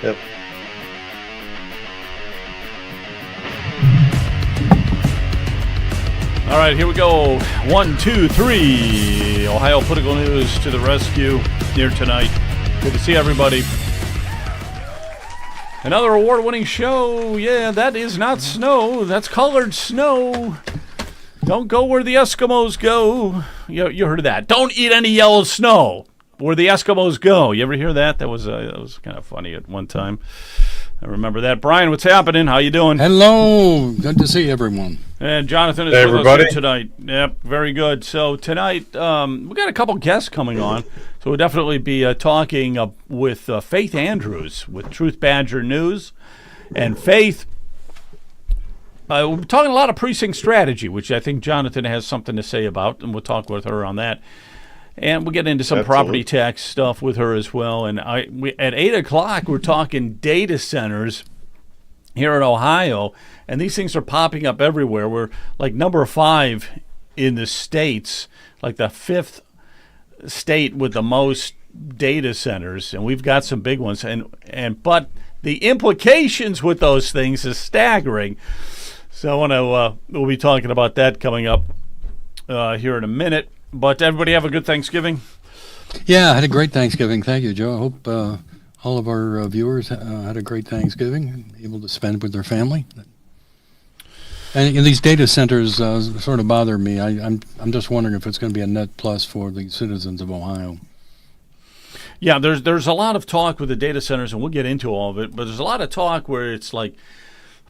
Yep. All right, here we go. 1, 2, 3. Ohio political news to the rescue here tonight. Good to see everybody. Another award-winning show. Yeah, that is not snow. That's colored snow. Don't go where the Eskimos go. You heard of that. Don't eat any yellow snow where the Eskimos go. You ever hear that? That was kind of funny at one time. I remember that. Brian, what's happening? How you doing? Hello. Good to see everyone. And Jonathan is with us here tonight. Yep, very good. So tonight, we got a couple guests coming on. So we'll definitely be talking with Faith Andrews with Truth Badger News. And Faith, we're talking a lot of precinct strategy, which I think Jonathan has something to say about, and we'll talk with her on that. And we'll get into some property tax stuff with her as well. And at 8 o'clock, we're talking data centers here in Ohio, and these things are popping up everywhere. We're like number 5 in the states, like the 5th state with the most data centers, and we've got some big ones. But the implications with those things is staggering. So I want to we'll be talking about that coming up here in a minute. But everybody have a good Thanksgiving? Yeah, I had a great Thanksgiving. Thank you, Joe. I hope all of our viewers had a great Thanksgiving, able to spend with their family. And these data centers sort of bother me. I'm just wondering if it's going to be a net plus for the citizens of Ohio. Yeah, there's a lot of talk with the data centers, and we'll get into all of it, but there's a lot of talk where it's like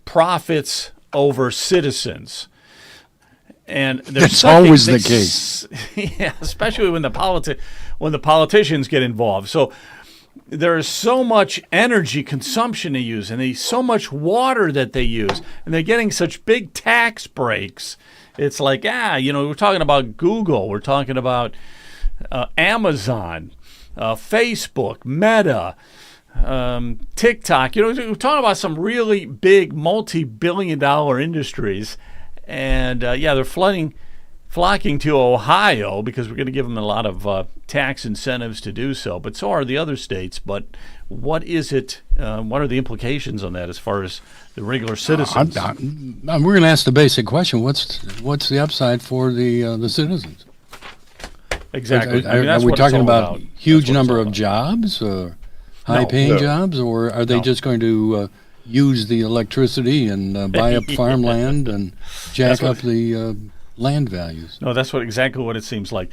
profits over citizens. And that's always the case. Yeah, especially when the politicians get involved. So there's so much energy consumption they use, and so much water that they use, and they're getting such big tax breaks. It's like, we're talking about Google, we're talking about Amazon, Facebook, Meta, TikTok. We're talking about some really big multi-billion-dollar industries. And, they're flocking to Ohio because we're going to give them a lot of tax incentives to do so. But so are the other states. But what is it? What are the implications on that as far as the regular citizens? We're going to ask the basic question. What's the upside for the citizens? Exactly. Are we talking about huge number of jobs, or high-paying jobs, or are they just going to use the electricity and buy up farmland and jack up the land values? No, that's exactly what it seems like.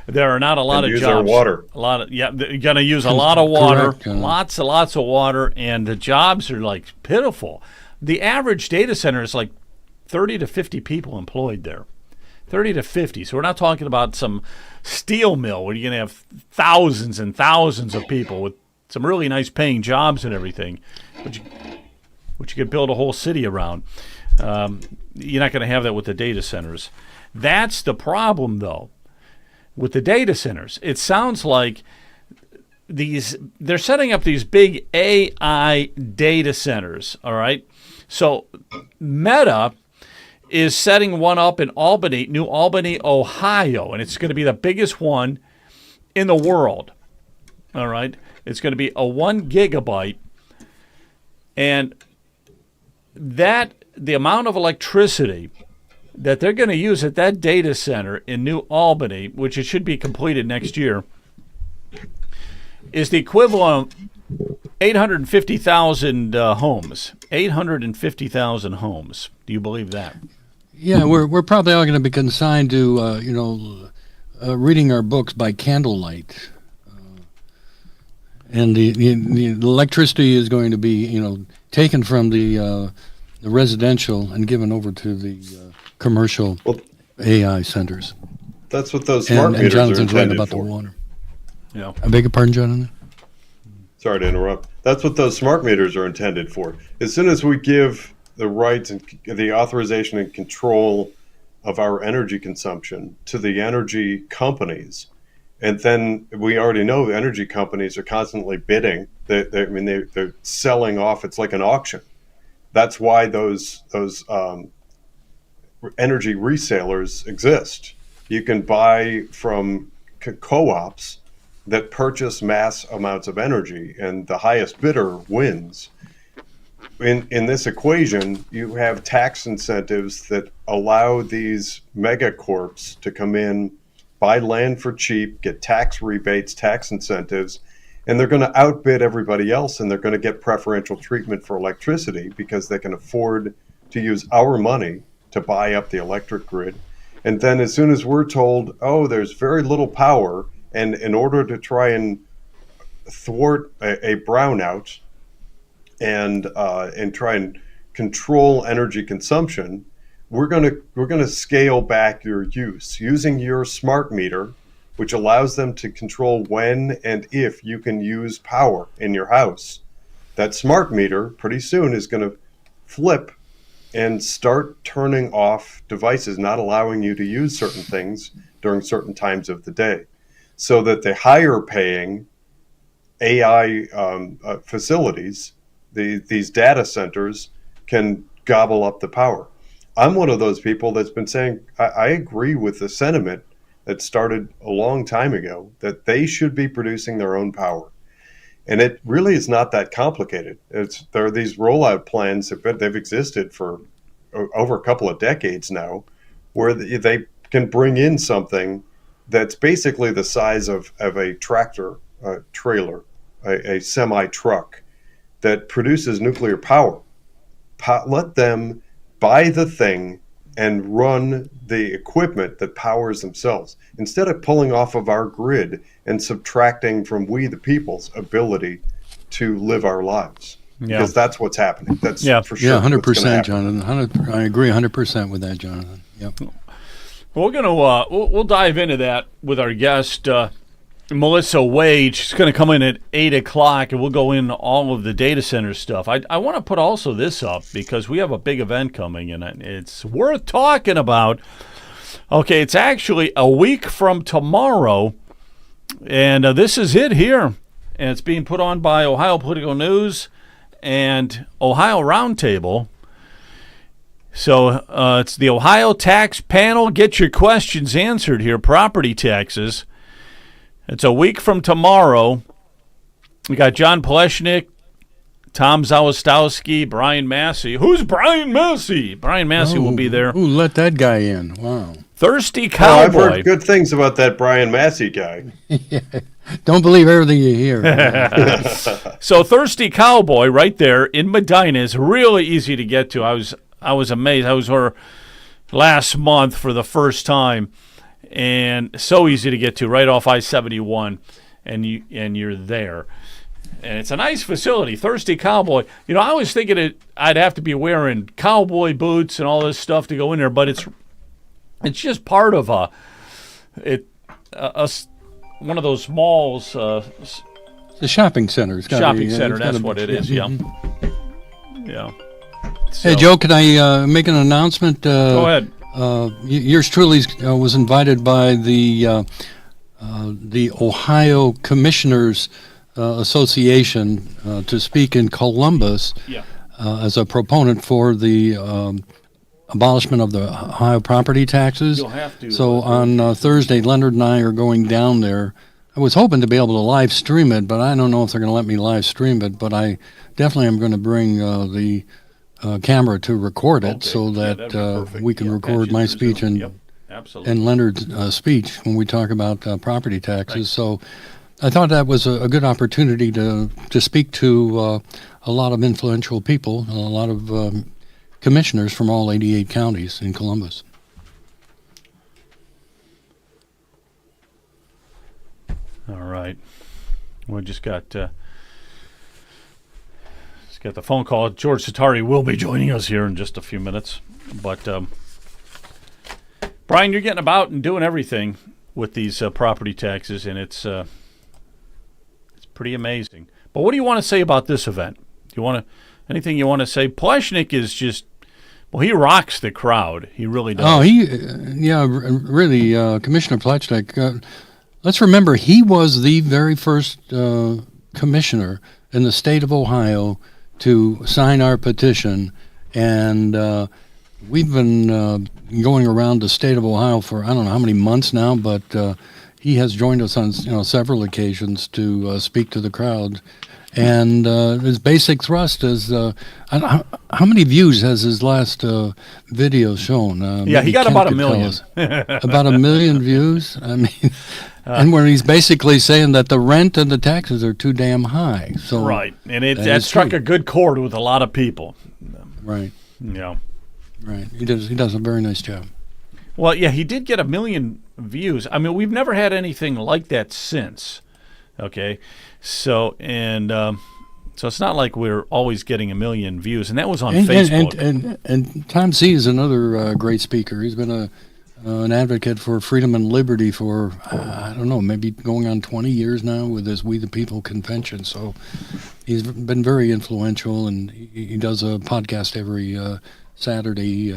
There are not a lot of use jobs. Their water. They're going to use a lot of water, Correct, lots of water, and the jobs are like pitiful. The average data center is like 30 to 50 people employed there. 30 to 50. So we're not talking about some steel mill where you're going to have thousands and thousands of people with some really nice paying jobs and everything, which you could build a whole city around. You're not going to have that with the data centers. That's the problem, though, with the data centers. It sounds like they're setting up these big AI data centers, all right? So Meta is setting one up in New Albany, Ohio, and it's going to be the biggest one in the world, all right? It's going to be a 1 gigabyte, and the amount of electricity that they're going to use at that data center in New Albany, which it should be completed next year, is the equivalent of 850,000 homes. 850,000 homes. Do you believe that? Yeah, we're probably all going to be consigned to reading our books by candlelight, and the electricity is going to be taken from the residential and given over to the commercial AI centers. That's what those smart meters are Jonathan's right intended about for. the water. Yeah. I beg your pardon, Jonathan? Sorry to interrupt. That's what those smart meters are intended for. As soon as we give the rights and the authorization and control of our energy consumption to the energy companies, and then we already know the energy companies are constantly bidding. They're selling off. It's like an auction. That's why those energy resellers exist. You can buy from co-ops that purchase mass amounts of energy, and the highest bidder wins. In this equation, you have tax incentives that allow these megacorps to come in, buy land for cheap, get tax rebates, tax incentives, and they're going to outbid everybody else, and they're going to get preferential treatment for electricity because they can afford to use our money to buy up the electric grid. And then as soon as we're told, oh, there's very little power, and in order to try and thwart a brownout and try and control energy consumption, we're gonna scale back your use using your smart meter, which allows them to control when and if you can use power in your house. That smart meter pretty soon is going to flip and start turning off devices, not allowing you to use certain things during certain times of the day, so that the higher paying AI facilities, these data centers, can gobble up the power. I'm one of those people that's been saying, I agree with the sentiment that started a long time ago, that they should be producing their own power. And it really is not that complicated. There are these rollout plans that they've existed for over a couple of decades now, where they can bring in something that's basically the size of a tractor, a trailer, a semi-truck that produces nuclear power. Let them buy the thing and run the equipment that powers themselves, instead of pulling off of our grid and subtracting from we the people's ability to live our lives. Yeah. Because that's what's happening. That's for sure. Yeah, 100%, Jonathan. I agree 100% with that, Jonathan. Yep. Well, we're gonna we'll dive into that with our guest Melissa Wade. She's going to come in at 8 o'clock, and we'll go into all of the data center stuff. I want to put also this up because we have a big event coming, and it's worth talking about. Okay, it's actually a week from tomorrow, and this is it here. And it's being put on by Ohio Political News and Ohio Roundtable. So it's the Ohio Tax Panel. Get your questions answered here, property taxes. It's a week from tomorrow. We got John Pleshnik, Tom Zawistowski, Brian Massey. Who's Brian Massey? Brian Massey will be there. Who let that guy in? Wow. Thirsty Cowboy. I've heard good things about that Brian Massey guy. Don't believe everything you hear. So Thirsty Cowboy right there in Medina is really easy to get to. I was amazed. I was there last month for the first time. And so easy to get to, right off I-71, and you're there. And it's a nice facility, Thirsty Cowboy. You know, I was thinking I'd have to be wearing cowboy boots and all this stuff to go in there, but it's just part of one of those malls. The shopping center. Shopping center, that's what it is, yeah. Yeah. So, hey, Joe, can I make an announcement? Go ahead. Yours truly was invited by the Ohio Commissioners Association to speak in Columbus as a proponent for the abolishment of the Ohio property taxes. You'll have to. So on Thursday, Leonard and I are going down there. I was hoping to be able to live stream it, but I don't know if they're going to let me live stream it. But I definitely am going to bring the camera to record it, so that we can record my speech and Leonard's speech when we talk about property taxes. Right. So I thought that was a good opportunity to speak to a lot of influential people, a lot of commissioners from all 88 counties in Columbus. All right. We just got the phone call. George Satari will be joining us here in just a few minutes. But, Brian, you're getting about and doing everything with these property taxes, and it's pretty amazing. But what do you want to say about this event? Anything you want to say? Pleshnik is just, well, he rocks the crowd. He really does. Oh, really, Commissioner Pleshnik. Let's remember, he was the very first commissioner in the state of Ohio to sign our petition, and we've been going around the state of Ohio for I don't know how many months now, but he has joined us on several occasions to speak to the crowd. And his basic thrust is, how many views has his last video shown? Yeah, he got Kent about a could tell million. us. About 1 million views? I mean, and where he's basically saying that the rent and the taxes are too damn high. So Right, and that is struck true. a good chord with a lot of people. Right, Yeah. right. He does a very nice job. Well, yeah, he did get 1 million views. I mean, we've never had anything like that since. Okay, so so it's not like we're always getting 1 million views, and that was on Facebook. And Tom C is another great speaker. He's been an advocate for freedom and liberty for, I don't know, maybe going on 20 years now with his We the People convention. So he's been very influential, and he does a podcast every Saturday,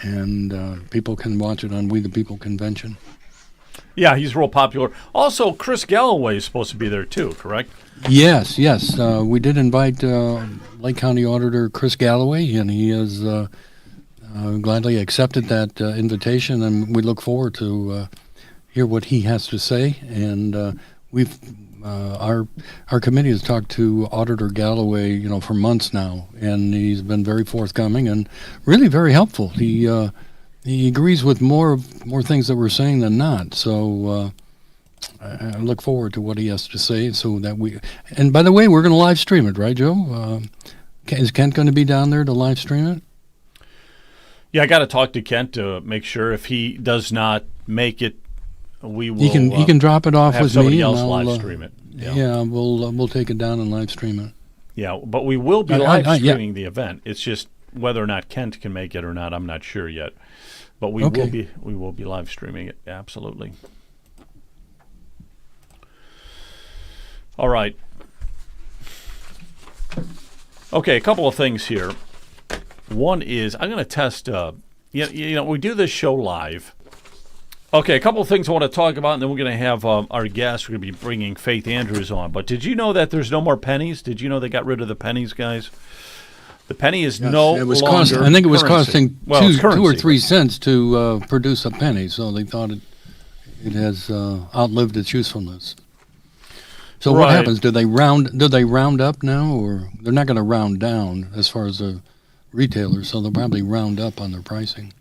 and people can watch it on We the People convention. Yeah, he's real popular. Also, Chris Galloway is supposed to be there too, correct? Yes. We did invite Lake County Auditor Chris Galloway, and he has gladly accepted that invitation, and we look forward to hear what he has to say. And our committee has talked to Auditor Galloway, for months now, and he's been very forthcoming and really very helpful. He agrees with more things that we're saying than not. So I look forward to what he has to say. So that and by the way, we're going to live stream it, right, Joe? Is Kent going to be down there to live stream it? Yeah, I got to talk to Kent to make sure. If he does not make it, we will. He can drop it off have with somebody me, else and I'll live stream it. Yeah, we'll take it down and live stream it. Yeah, but we will be I- live yeah. streaming the event. It's just whether or not Kent can make it or not, I'm not sure yet. But we Okay. will be live streaming it. Absolutely. All right. Okay, a couple of things here. One is I'm going to test. We do this show live. Okay, a couple of things I want to talk about, and then we're going to have our guests. We're going to be bringing Faith Andrews on. But did you know that there's no more pennies? Did you know they got rid of the pennies, guys? The penny is no It was longer I think it was currency. costing Well, it's 2 or currency, 3 cents to produce a penny, so they thought it has outlived its usefulness. So what Right. happens? Do they round up now, or they're not going to round down as far as the retailers? So they'll probably round up on their pricing.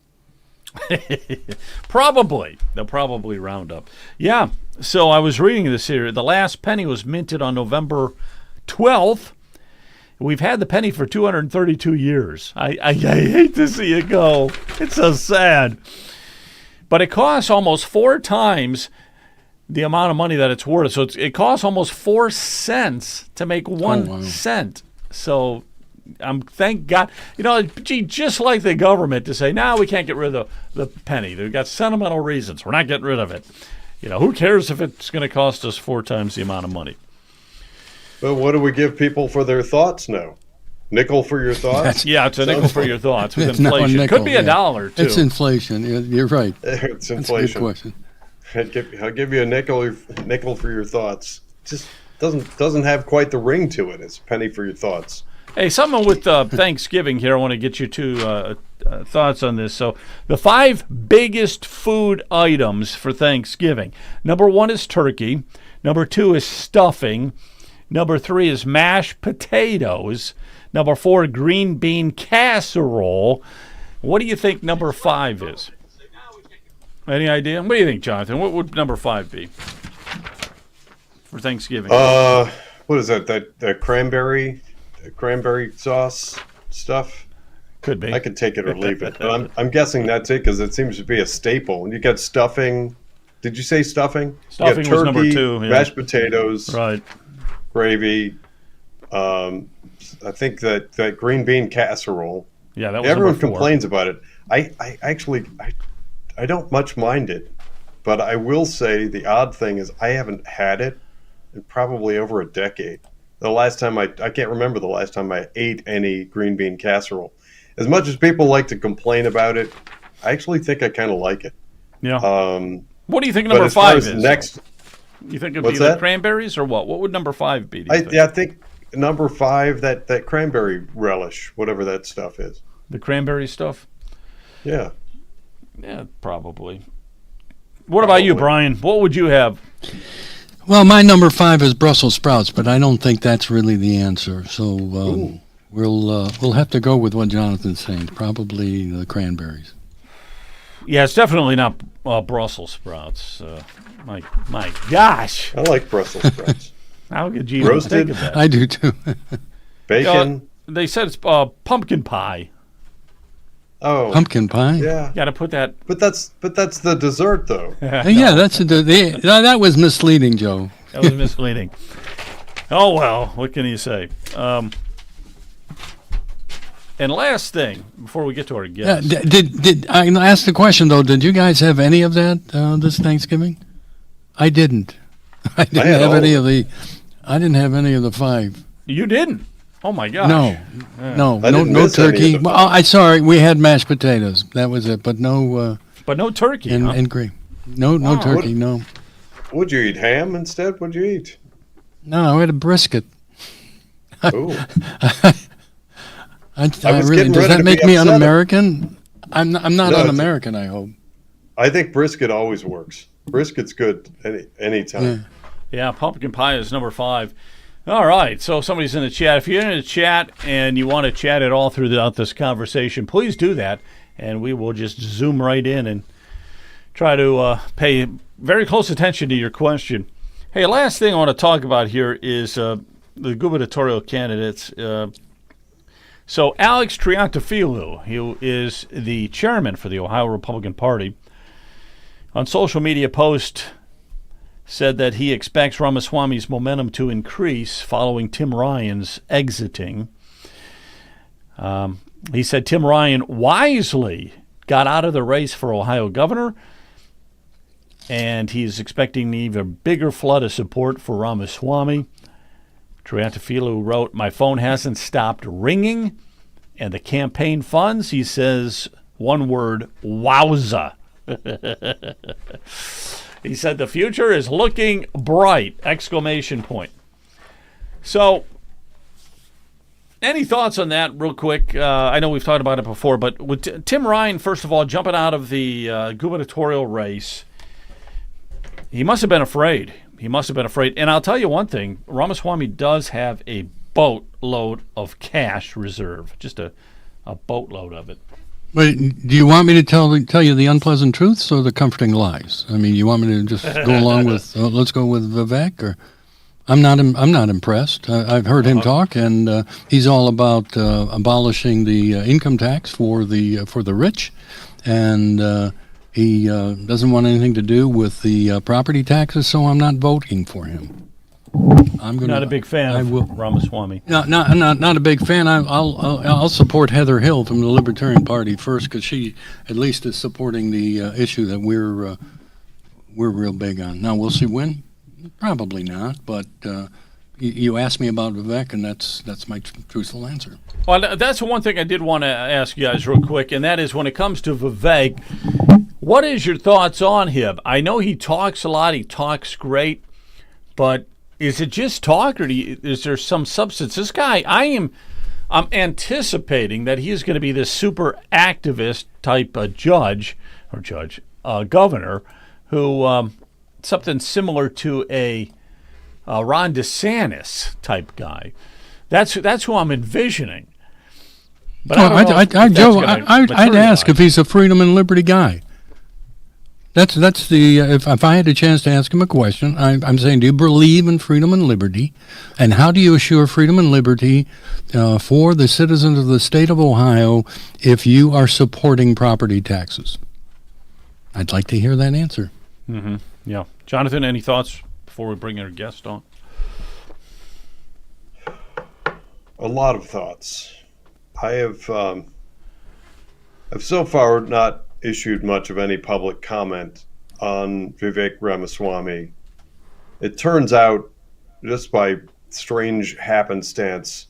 Probably. They'll probably round up. Yeah. So I was reading this here. The last penny was minted on November 12th. We've had the penny for 232 years. I hate to see it go. It's so sad. But it costs almost 4 times the amount of money that it's worth. So it costs almost 4 cents to make 1 wow. cent. So thank God. Just like the government to say, no, we can't get rid of the penny. They've got sentimental reasons. We're not getting rid of it. Who cares if it's going to cost us 4 times the amount of money? But what do we give people for their thoughts now? Nickel for your thoughts? Yeah, it's a nickel for your thoughts with It's not a inflation. nickel, Could be yeah. $1 too. It's inflation. You're right. It's That's a good inflation. question. I'll give you a nickel for your thoughts. Just doesn't have quite the ring to it. It's a penny for your thoughts. Hey, someone with Thanksgiving here, I want to get your two thoughts on this. So, the 5 biggest food items for Thanksgiving. Number 1 is turkey. Number 2 is stuffing. Number 3 is mashed potatoes. Number 4, green bean casserole. What do you think number 5 is? Any idea? What do you think, Jonathan? What would number 5 be for Thanksgiving? What is that? That cranberry sauce stuff? Could be. I could take it or leave it, but I'm guessing that's it because it seems to be a staple. And you got stuffing. Did you say stuffing? Stuffing you got was number 2. Yeah. Mashed potatoes, Right. gravy. I think that green bean casserole. Yeah, that was Everyone number 4. complains about it. I actually don't much mind it, but I will say the odd thing is I haven't had it in probably over a decade. The last time I can't remember the last time I ate any green bean casserole. As much as people like to complain about it, I actually think I kind of like it. Yeah. What do you think But number as far 5 as is? next, You think it'd What's be the that? cranberries or what? What would number 5 be? Do you think? I think number 5 that cranberry relish, whatever that stuff is. The cranberry stuff? Yeah. Yeah, probably. What about you, Brian? What would you have? Well, my number 5 is Brussels sprouts, but I don't think that's really the answer. So we'll have to go with what Jonathan's saying. Probably the cranberries. Yeah, it's definitely not Brussels sprouts. My gosh. I like Brussels sprouts. How could you even think of that? I do too. Bacon. They said it's pumpkin pie. Oh, Pumpkin pie. yeah. Got to put that. But that's the dessert, though. Yeah, that was misleading, Joe. That was misleading. Oh, well, what can you say? And last thing, before we get to our guests. Did I ask the question, though, did you guys have any of that this Thanksgiving? I didn't. I didn't have any of the 5. You didn't? Oh, my gosh. No turkey. Well, sorry, we had mashed potatoes. That was it, but no. But no turkey, and gravy. No turkey. No. Would you eat ham instead? What'd you eat? No, I had a brisket. Oh. I really, does that make me un-American? I'm not un-American, I hope. I think brisket always works. Brisket's good anytime. Yeah, pumpkin pie is number 5. All right, so somebody's in the chat. If you're in the chat and you want to chat it all throughout this conversation, please do that, and we will just zoom right in and try to pay very close attention to your question. Hey, last thing I want to talk about here is the gubernatorial candidates. So Alex Triantafilou, who is the chairman for the Ohio Republican Party, on social media post said that he expects Ramaswamy's momentum to increase following Tim Ryan's exiting. He said Tim Ryan wisely got out of the race for Ohio governor, and he's expecting an even bigger flood of support for Ramaswamy. Triantafilou wrote, "My phone hasn't stopped ringing, and the campaign funds," he says, one word, wowza. He said the future is looking bright! Exclamation point. So, any thoughts on that real quick? I know we've talked about it before, but with Tim Ryan, first of all, jumping out of the gubernatorial race, he must have been afraid. And I'll tell you one thing, Ramaswamy does have a boatload of cash reserve, just a boatload of it. But do you want me to tell you the unpleasant truths or the comforting lies? I mean, you want me to just go along with let's go with Vivek, or I'm not impressed. I've heard him talk, and he's all about abolishing the income tax for the rich, and he doesn't want anything to do with the property taxes. So I'm not voting for him. Not a big fan of Ramaswamy. Not a big fan. I'll support Heather Hill from the Libertarian Party first, because she at least is supporting the issue that we're real big on. Now we'll see when. Probably not, but you asked me about Vivek, and that's my truthful answer. Well, that's one thing I did want to ask you guys real quick, and that is when it comes to Vivek, what is your thoughts on him? I know he talks a lot. He talks great, but is it just talk, or is there some substance? This guy, I'm anticipating that he's going to be this super activist type governor, who something similar to a Ron DeSantis type guy. That's who I'm envisioning. But I'd ask if he's a freedom and liberty guy. That's the if I had a chance to ask him a question, I'm saying, do you believe in freedom and liberty, and how do you assure freedom and liberty for the citizens of the state of Ohio if you are supporting property taxes? I'd like to hear that answer. Mm-hmm. Yeah, Jonathan, any thoughts before we bring our guest on? A lot of thoughts. I've so far not issued much of any public comment on Vivek Ramaswamy. It turns out, just by strange happenstance,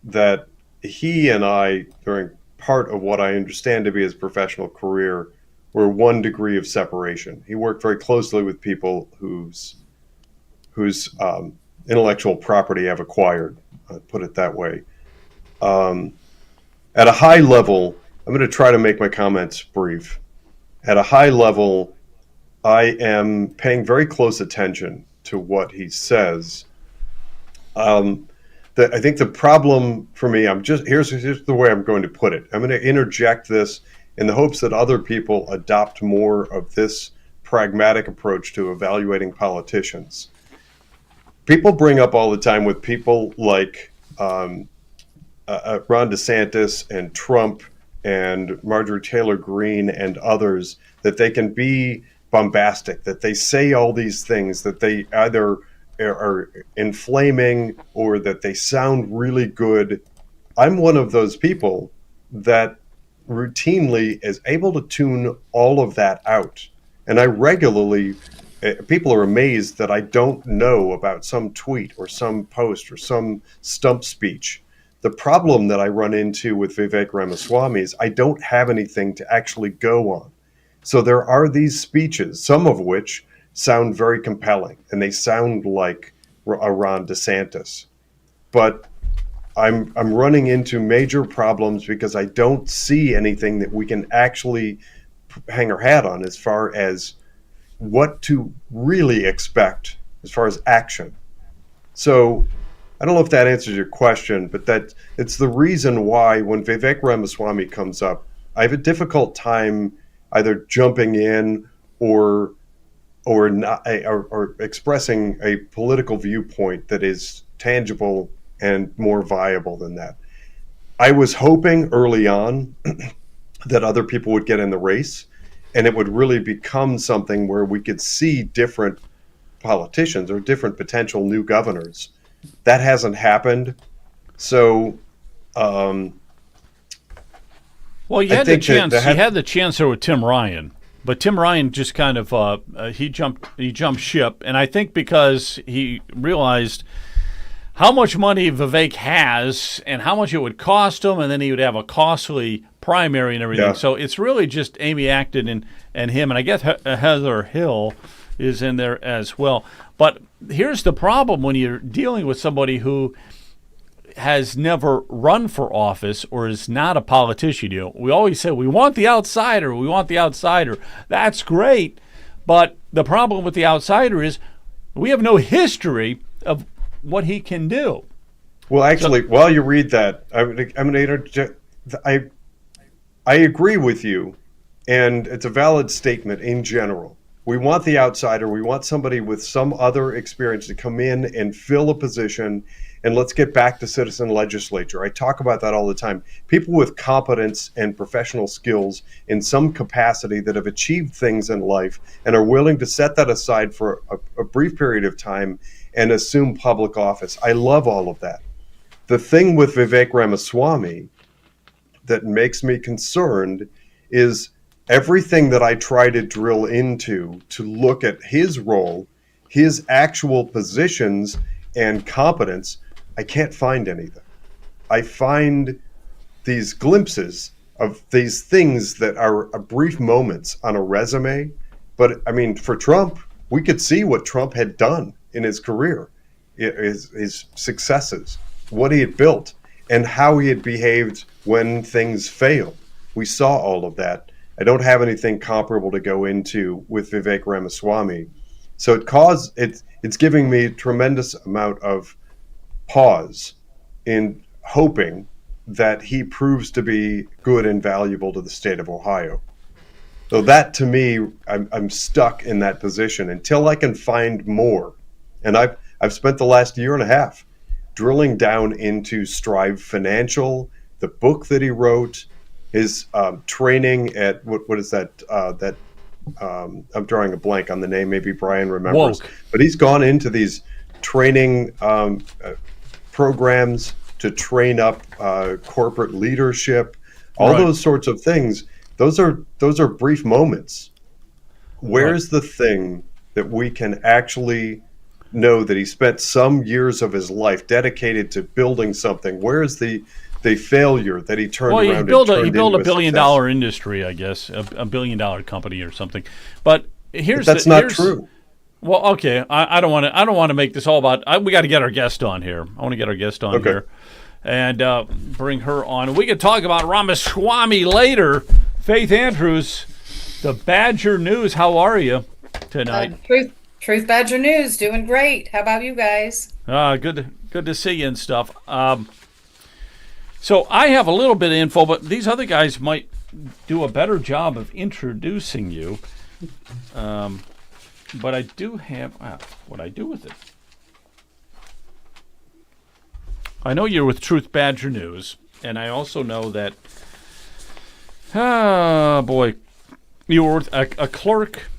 that he and I, during part of what I understand to be his professional career, were 1 degree of separation. He worked very closely with people whose intellectual property I've acquired, put it that way. At a high level, I'm going to try to make my comments brief. At a high level, I am paying very close attention to what he says. I think the problem for me, here's the way I'm going to put it. I'm going to interject this in the hopes that other people adopt more of this pragmatic approach to evaluating politicians. People bring up all the time with people like Ron DeSantis and Trump and Marjorie Taylor Greene and others that they can be bombastic, that they say all these things, that they either are inflaming or that they sound really good. I'm one of those people that routinely is able to tune all of that out. And I regularly, people are amazed that I don't know about some tweet or some post or some stump speech. The problem that I run into with Vivek Ramaswamy is I don't have anything to actually go on. So there are these speeches, some of which sound very compelling, and they sound like a Ron DeSantis. But I'm running into major problems because I don't see anything that we can actually hang our hat on as far as what to really expect as far as action. So I don't know if that answers your question, but that it's the reason why when Vivek Ramaswamy comes up, I have a difficult time either jumping in or not, or expressing a political viewpoint that is tangible and more viable than that. I was hoping early on that other people would get in the race and it would really become something where we could see different politicians or different potential new governors. That hasn't happened. So, well, you had the chance. You had the chance there with Tim Ryan. But Tim Ryan just kind of he jumped ship, and I think because he realized how much money Vivek has and how much it would cost him, and then he would have a costly primary and everything. Yeah. So it's really just Amy Acton and him, and I guess Heather Hill is in there as well. But here's the problem when you're dealing with somebody who has never run for office or is not a politician. We always say we want the outsider. We want the outsider. That's great, but the problem with the outsider is we have no history of what he can do. Well, actually, while you read that, I'm going to interject. I agree with you, and it's a valid statement in general. We want the outsider. We want somebody with some other experience to come in and fill a position. And let's get back to citizen legislature. I talk about that all the time. People with competence and professional skills in some capacity that have achieved things in life and are willing to set that aside for a brief period of time and assume public office. I love all of that. The thing with Vivek Ramaswamy that makes me concerned is everything that I try to drill into to look at his role, his actual positions and competence, I can't find anything. I find these glimpses of these things that are brief moments on a resume. But I mean, for Trump, we could see what Trump had done in his career, his successes, what he had built, and how he had behaved when things failed. We saw all of that. I don't have anything comparable to go into with Vivek Ramaswamy. So it's giving me a tremendous amount of pause in hoping that he proves to be good and valuable to the state of Ohio. So that, to me, I'm stuck in that position until I can find more. And I've spent the last year and a half drilling down into Strive Financial, the book that he wrote, his training at what is that? I'm drawing a blank on the name. Maybe Brian remembers. Woke. But he's gone into these training programs to train up corporate leadership, all those sorts of things. Those are brief moments. Where's the thing that we can actually know that he spent some years of his life dedicated to building something? Where is the failure that he turned around and turned into a success? He built a billion-dollar industry, I guess, a billion-dollar company or something. But that's not true. Well, okay, I don't want to make this all about. We got to get our guest on here. I want to get our guest on here, and bring her on. We could talk about Ramaswamy later. Faith Andrews, the Badger News. How are you? tonight? Truth Badger News, doing great. How about you guys? Good to see you and stuff. So I have a little bit of info, but these other guys might do a better job of introducing you. But I do have what I do with it. I know you're with Truth Badger News, and I also know that. You were a clerk,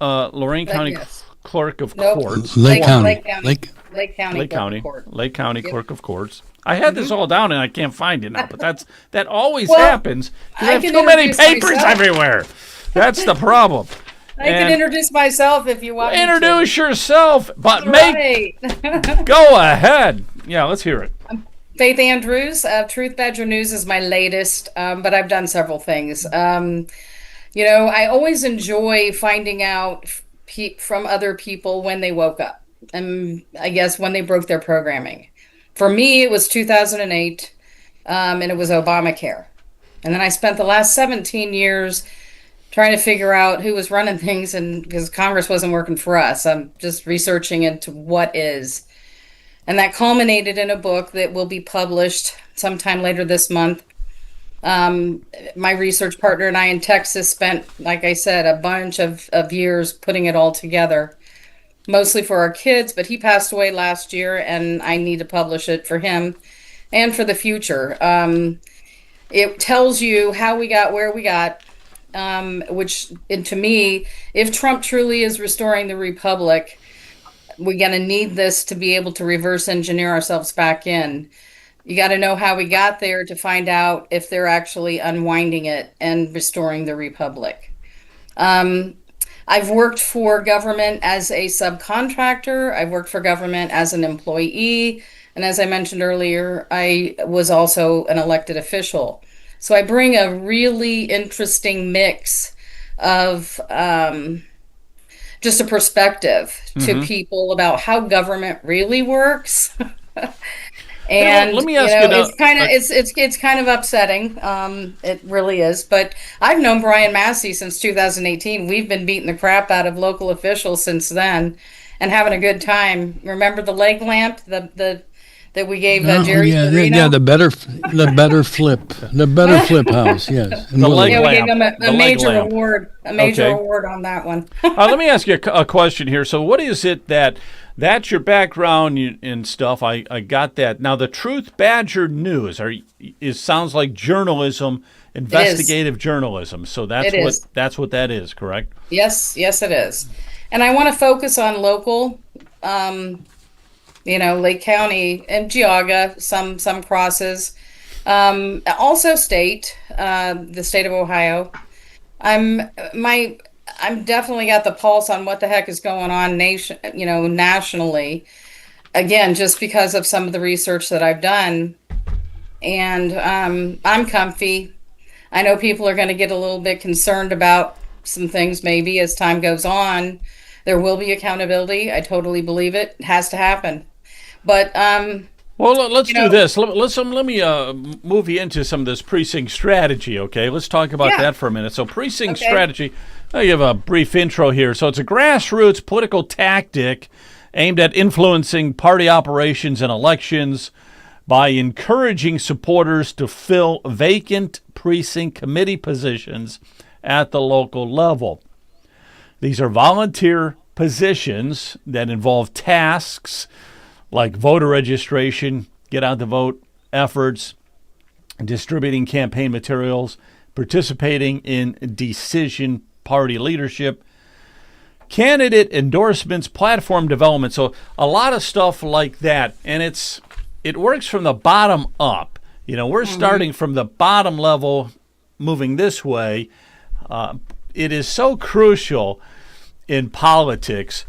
Lorain County Yes. Clerk of Nope. Courts. Lake County. Lake County. Lake. Lake County. Lake County, Court. Lake County Yep. Clerk of Courts. I had this all down and I can't find it now, but that always Well, happens because I I have can too many introduce papers myself. everywhere. That's the problem. I can And introduce myself if you want introduce yourself, but me make to. Right. go ahead. Yeah, let's hear it. Faith Andrews, Truth Badger News is my latest, but I've done several things. I always enjoy finding out from other people when they woke up, and I guess when they broke their programming. For me, it was 2008, and it was Obamacare. And then I spent the last 17 years trying to figure out who was running things, and because Congress wasn't working for us, I'm just researching into what is. And that culminated in a book that will be published sometime later this month. My research partner and I in Texas spent, like I said, a bunch of years putting it all together, mostly for our kids, but he passed away last year and I need to publish it for him and for the future. It tells you how we got where we got, which, and to me, if Trump truly is restoring the republic, we're going to need this to be able to reverse engineer ourselves back in. You got to know how we got there to find out if they're actually unwinding it and restoring the republic. I've worked for government as a subcontractor. I've worked for government as an employee. And as I mentioned earlier, I was also an elected official. So I bring a really interesting mix of just a perspective to people about how government really works. And let me ask you now, it's kind of upsetting. It really is. But I've known Brian Massey since 2018. We've been beating the crap out of local officials since then, and having a good time. Remember the leg lamp, the that we gave Jerry Serino? the better flip house, yes. And The Willie. leg Yeah, we lamp. gave him The a leg major lamp. award, Okay. award on that one. Let me ask you a question here. So, what is it that's your background and stuff? I got that. Now, the Truth Badger News sounds like journalism, investigative journalism. So that's It is. that's what that is, correct? Yes, it is. And I want to focus on local, Lake County and Geauga, some crosses. Also state, the state of Ohio. I'm definitely got the pulse on what the heck is going on nationally. Again, just because of some of the research that I've done. And I'm comfy. I know people are going to get a little bit concerned about some things maybe as time goes on. There will be accountability. I totally believe it. It has to happen. But well, let's do this. Let me move you into some of this precinct strategy, okay? Let's talk about that for a minute. So precinct strategy, I'll give a brief intro here. So it's a grassroots political tactic aimed at influencing party operations and elections by encouraging supporters to fill vacant precinct committee positions at the local level. These are volunteer positions that involve tasks like voter registration, get out the vote efforts, distributing campaign materials, participating in decision party leadership, candidate endorsements, platform development. So a lot of stuff like that. And it works from the bottom up. We're starting from the bottom level, moving this way. It is so crucial in politics.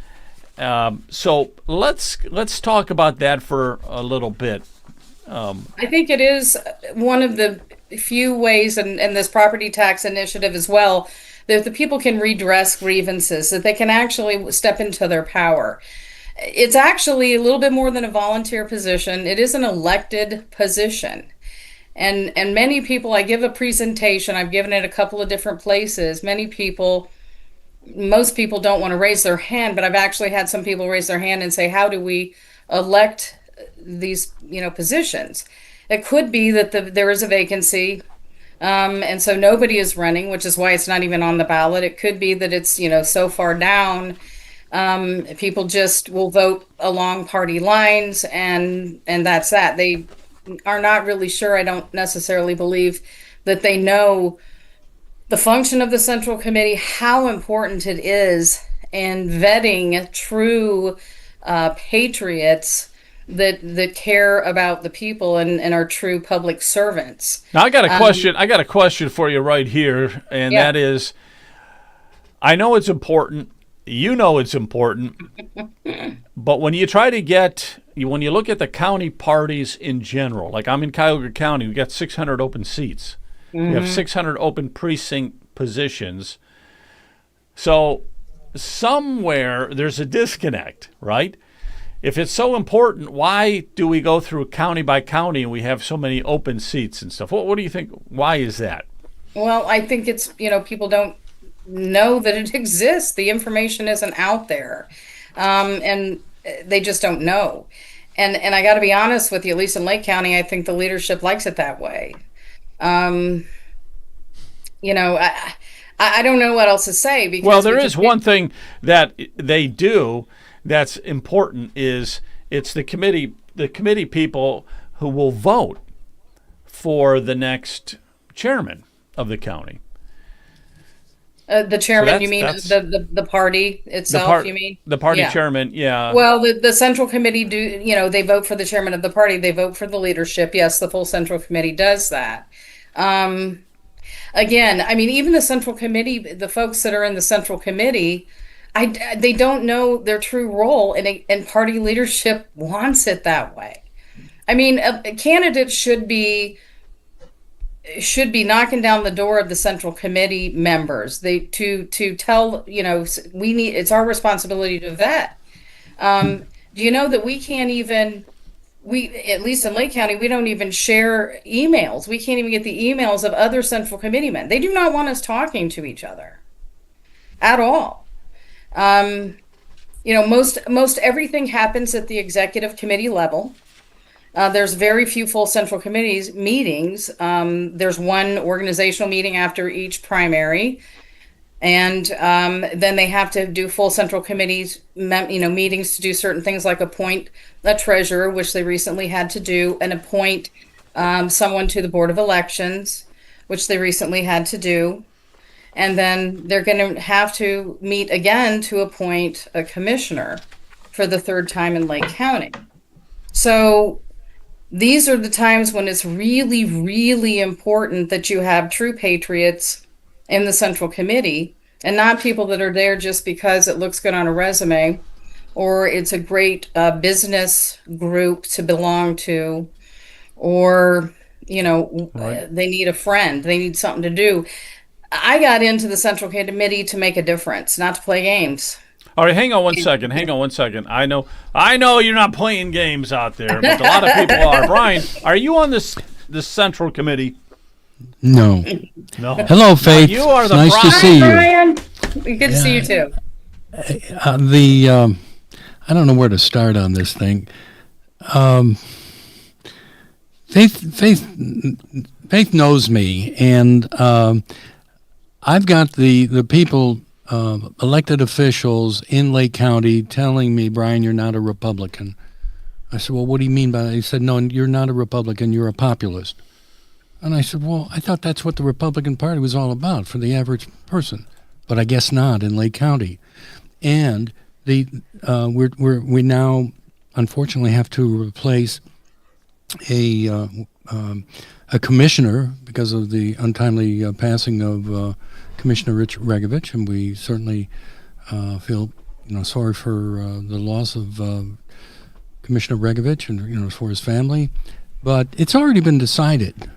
So let's talk about that for a little bit. I think it is one of the few ways, and this property tax initiative as well, that the people can redress grievances, that they can actually step into their power. It's actually a little bit more than a volunteer position. It is an elected position. And many people, I give a presentation, I've given it a couple of different places. Many people most people don't want to raise their hand, but I've actually had some people raise their hand and say, how do we elect these, positions? It could be that there is a vacancy, and so nobody is running, which is why it's not even on the ballot. It could be that it's, so far down, people just will vote along party lines, and that's that. They are not really sure. I don't necessarily believe that they know the function of the Central Committee, how important it is in vetting true patriots that care about the people and are true public servants. Now I got a question. I got a question for you right here, and that is, I know it's important. You know it's important, but when you try to when you look at the county parties in general, like I'm in Cuyahoga County, we got 600 open seats. We have 600 open precinct positions. So somewhere there's a disconnect, right? If it's so important, why do we go through county by county and we have so many open seats and stuff? What do you think? Why is that? Well, I think it's, people don't know that it exists. The information isn't out there. And they just don't know. And I got to be honest with you, at least in Lake County, I think the leadership likes it that way. I don't know what else to say. Because well, there is one thing that they do that's important is it's the committee people who will vote for the next chairman of the county. The chairman, so you mean the party itself, you mean? The party chairman, yeah. Well, the Central Committee they vote for the chairman of the party. They vote for the leadership. Yes, the full Central Committee does that. Again, I mean, even the Central Committee, the folks that are in the Central Committee, they don't know their true role, and party leadership wants it that way. I mean, a candidate should be knocking down the door of the Central Committee members. To tell, it's our responsibility to vet. Do you know that we can't even, at least in Lake County, we don't even share emails. We can't even get the emails of other Central Committeemen. They do not want us talking to each other at all. Most everything happens at the executive committee level. There's very few full Central Committees meetings. There's one organizational meeting after each primary. And then they have to do full Central Committees, meetings to do certain things like appoint a treasurer, which they recently had to do, and appoint someone to the Board of Elections, which they recently had to do. And then they're going to have to meet again to appoint a commissioner for the third time in Lake County. So these are the times when it's really, really important that you have true patriots in the Central Committee and not people that are there just because it looks good on a resume or it's a great business group to belong to, or, they need a friend, they need something to do. I got into the Central Committee to make a difference, not to play games. All right, hang on one second. I know you're not playing games out there, but a lot of people are. Brian, are you on this Central Committee? No. Hello, Faith. You are the nice to see you. Brian. Good to see you too. I don't know where to start on this thing. Faith knows me, and I've got the people, elected officials in Lake County telling me, Brian, you're not a Republican. I said, well, what do you mean by that? He said, no, you're not a Republican, you're a populist. And I said, well, I thought that's what the Republican Party was all about for the average person. But I guess not in Lake County. And we now unfortunately have to replace a commissioner because of the untimely passing of Commissioner Rich Regovich, and we certainly feel sorry for the loss of Commissioner Regovich and for his family. But it's already been decided.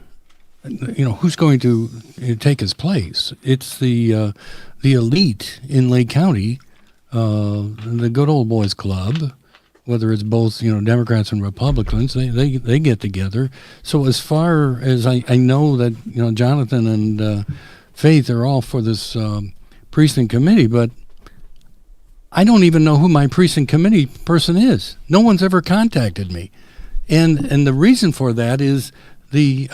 Who's going to take his place? It's the elite in Lake County, the good old boys club. Whether it's both, Democrats and Republicans, they get together. So as far as I know that, Jonathan and Faith are all for this precinct committee, but I don't even know who my precinct committee person is. No one's ever contacted me. And the reason for that is the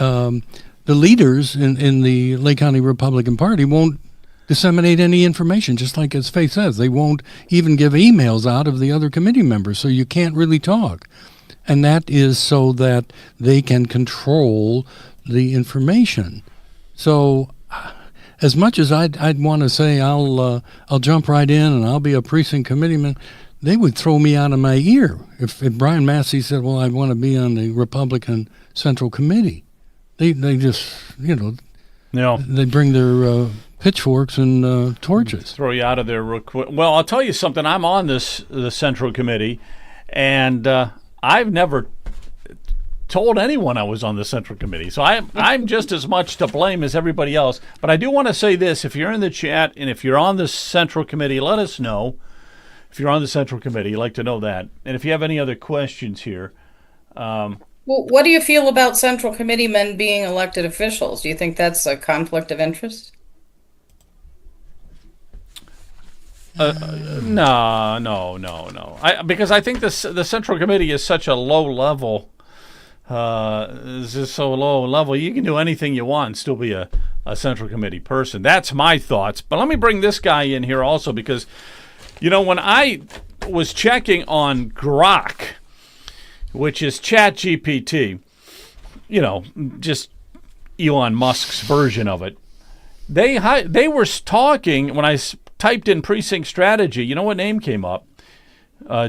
leaders in the Lake County Republican Party won't disseminate any information, just like as Faith says. They won't even give emails out of the other committee members, so you can't really talk. And that is so that they can control the information. So as much as I'd want to say I'll jump right in and I'll be a precinct committeeman, they would throw me out of my ear if Brian Massey said, well, I want to be on the Republican Central Committee. They just, they bring their pitchforks and torches. Throw you out of there real quick. Well, I'll tell you something. I'm on the Central Committee, and I've never told anyone I was on the Central Committee. So I'm just as much to blame as everybody else. But I do want to say this. If you're in the chat and if you're on the Central Committee, let us know. If you're on the Central Committee, you'd like to know that. And if you have any other questions here. Well, what do you feel about Central Committeemen being elected officials? Do you think that's a conflict of interest? No. Because I think the Central Committee is such a low level. Is just so low level. You can do anything you want and still be a Central Committee person. That's my thoughts. But let me bring this guy in here also because, when I was checking on Grok, which is ChatGPT, just Elon Musk's version of it, they were talking, when I typed in precinct strategy, you know what name came up?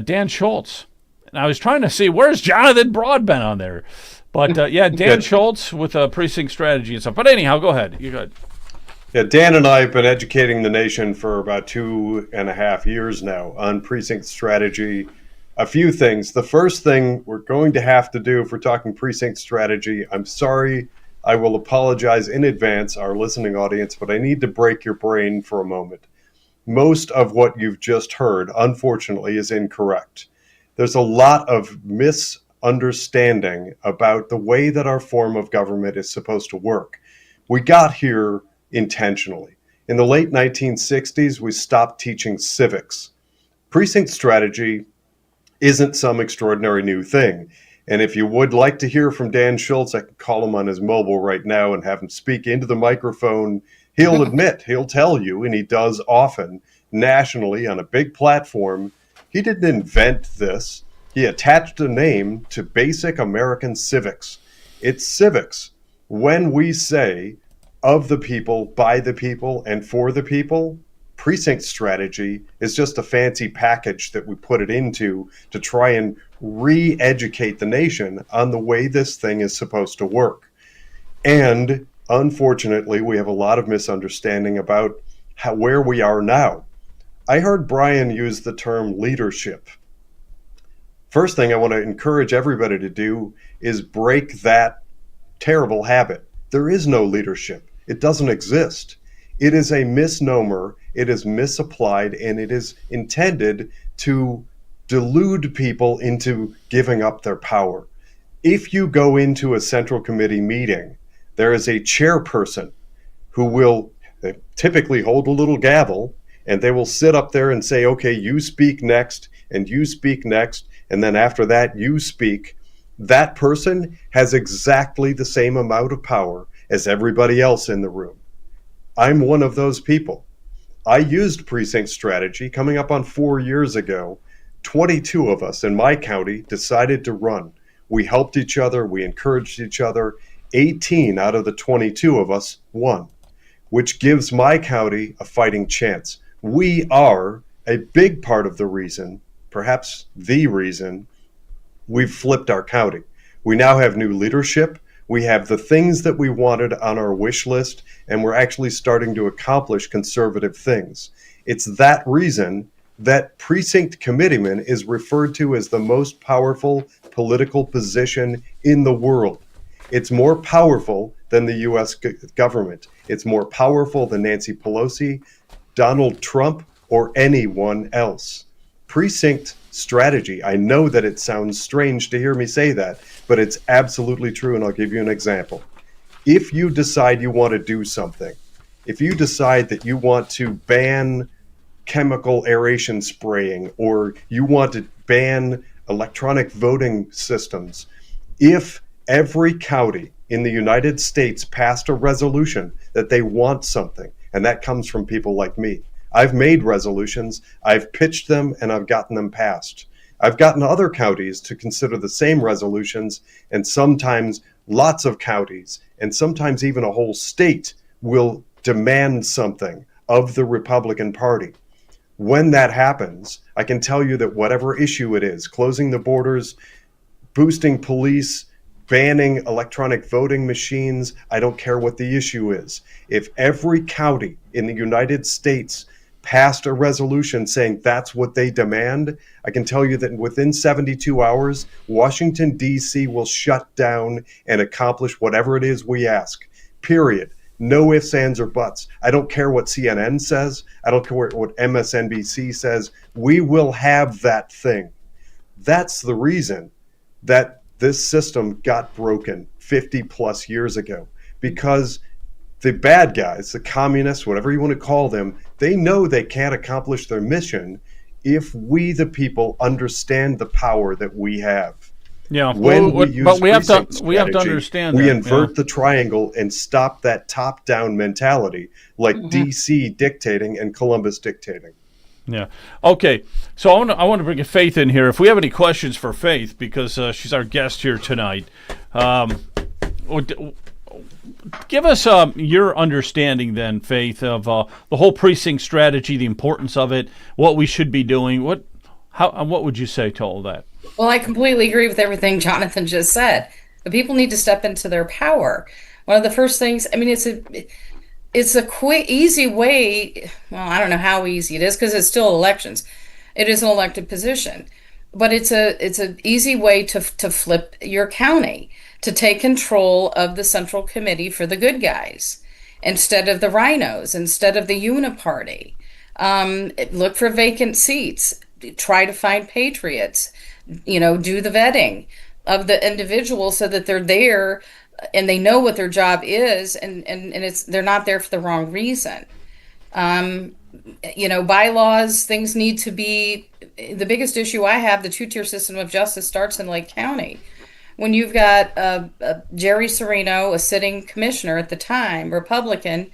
Dan Schultz. And I was trying to see, where's Jonathan Broadbent on there? But, Dan Schultz with precinct strategy and stuff. But anyhow, go ahead. You go ahead. Yeah, Dan and I have been educating the nation for about 2.5 years now on precinct strategy. A few things. The first thing we're going to have to do if we're talking precinct strategy, I'm sorry, I will apologize in advance, our listening audience, but I need to break your brain for a moment. Most of what you've just heard, unfortunately, is incorrect. There's a lot of misunderstanding about the way that our form of government is supposed to work. We got here intentionally. In the late 1960s, we stopped teaching civics. Precinct strategy isn't some extraordinary new thing. And if you would like to hear from Dan Schultz, I can call him on his mobile right now and have him speak into the microphone. He'll admit, he'll tell you, and he does often, nationally on a big platform, he didn't invent this. He attached a name to basic American civics. It's civics. When we say of the people, by the people, and for the people, precinct strategy is just a fancy package that we put it into to try and re-educate the nation on the way this thing is supposed to work. And unfortunately, we have a lot of misunderstanding about where we are now. I heard Brian use the term leadership. First thing I want to encourage everybody to do is break that terrible habit. There is no leadership. It doesn't exist. It is a misnomer. It is misapplied, and it is intended to delude people into giving up their power. If you go into a Central Committee meeting, there is a chairperson who will typically hold a little gavel, and they will sit up there and say, okay, you speak next, and you speak next, and then after that, you speak. That person has exactly the same amount of power as everybody else in the room. I'm one of those people. I used precinct strategy coming up on 4 years ago. 22 of us in my county decided to run. We helped each other. We encouraged each other. 18 out of the 22 of us won, which gives my county a fighting chance. We are a big part of the reason, perhaps the reason, we've flipped our county. We now have new leadership. We have the things that we wanted on our wish list, and we're actually starting to accomplish conservative things. It's that reason that precinct committeeman is referred to as the most powerful political position in the world. It's more powerful than the U.S. government. It's more powerful than Nancy Pelosi, Donald Trump, or anyone else. Precinct strategy. I know that it sounds strange to hear me say that, but it's absolutely true, and I'll give you an example. If you decide you want to do something, if you decide that you want to ban chemical aeration spraying, or you want to ban electronic voting systems, if every county in the United States passed a resolution that they want something, and that comes from people like me. I've made resolutions, I've pitched them, and I've gotten them passed. I've gotten other counties to consider the same resolutions, and sometimes lots of counties, and sometimes even a whole state will demand something of the Republican Party. When that happens, I can tell you that whatever issue it is, closing the borders, boosting police, banning electronic voting machines, I don't care what the issue is. If every county in the United States passed a resolution saying that's what they demand, I can tell you that within 72 hours, Washington, D.C. will shut down and accomplish whatever it is we ask. Period. No ifs, ands, or buts. I don't care what CNN says. I don't care what MSNBC says. We will have that thing. That's the reason that this system got broken 50 plus years ago, because the bad guys, the communists, whatever you want to call them, they know they can't accomplish their mission if we, the people, understand the power that we have. Yeah, When we use but we have to strategy, understand we that, invert the triangle and stop that top-down mentality, like D.C. dictating and Columbus dictating. Yeah. Okay. So I want to bring Faith in here. If we have any questions for Faith, because she's our guest here tonight, give us your understanding then, Faith, of the whole precinct strategy, the importance of it, what we should be doing. What would you say to all that? Well, I completely agree with everything Jonathan just said. The people need to step into their power. One of the first things, I mean, it's a quick, easy way. Well, I don't know how easy it is because it's still elections. It is an elected position, but it's an easy way to flip your county, to take control of the Central Committee for the good guys instead of the rhinos, instead of the uniparty. Look for vacant seats. Try to find patriots. Do the vetting of the individuals so that they're there and they know what their job is, and they're not there for the wrong reason. Bylaws, things need to be. The biggest issue I have, the two-tier system of justice starts in Lake County. When you've got Jerry Serino, a sitting commissioner at the time, Republican,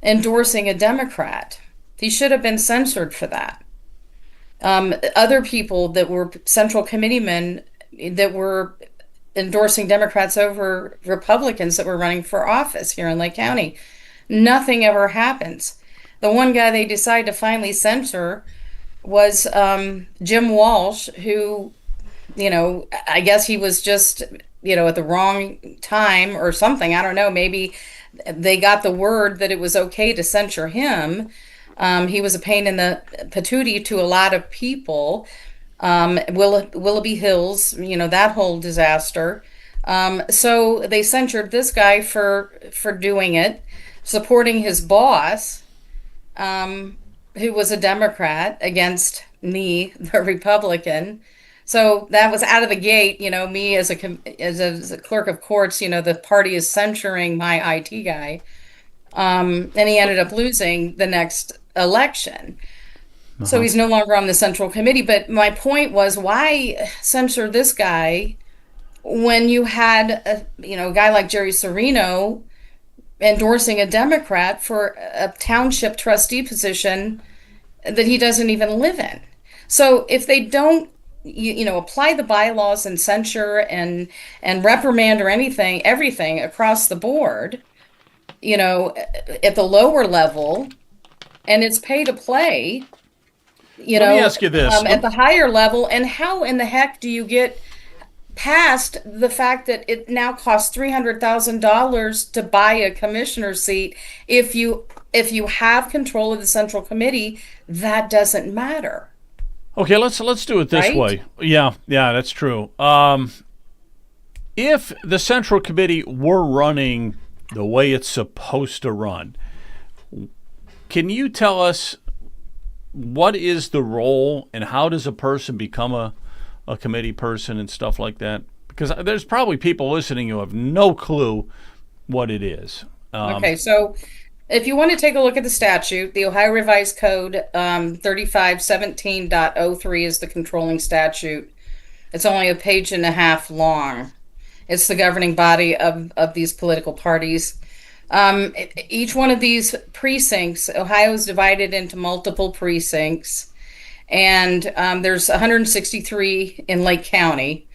endorsing a Democrat, he should have been censored for that. Other people that were central committeemen that were endorsing Democrats over Republicans that were running for office here in Lake County. Nothing ever happens. The one guy they decided to finally censor was Jim Walsh, who, I guess he was just, at the wrong time or something. I don't know. Maybe they got the word that it was okay to censure him. He was a pain in the patootie to a lot of people. Willoughby Hills, that whole disaster. So they censured this guy for doing it, supporting his boss, who was a Democrat, against me, the Republican. So that was out of the gate. Me as a clerk of courts, the party is censuring my IT guy. And he ended up losing the next election. So he's no longer on the Central Committee. But my point was, why censor this guy when you had a guy like Jerry Serino endorsing a Democrat for a township trustee position that he doesn't even live in? So if they don't, apply the bylaws and censure and reprimand or everything across the board, at the lower level, and it's pay to play. Let me ask you this. At the higher level, and how in the heck do you get past the fact that it now costs $300,000 to buy a commissioner seat? If you have control of the Central Committee, that doesn't matter. Okay, let's do it this way. Yeah, that's true. If the Central Committee were running the way it's supposed to run, can you tell us what is the role and how does a person become a committee person and stuff like that? Because there's probably people listening who have no clue what it is. Okay, so if you want to take a look at the statute, the Ohio Revised Code 3517.03 is the controlling statute. It's only a page and a half long. It's the governing body of these political parties. Each one of these precincts, Ohio is divided into multiple precincts, and there's 163 in Lake County,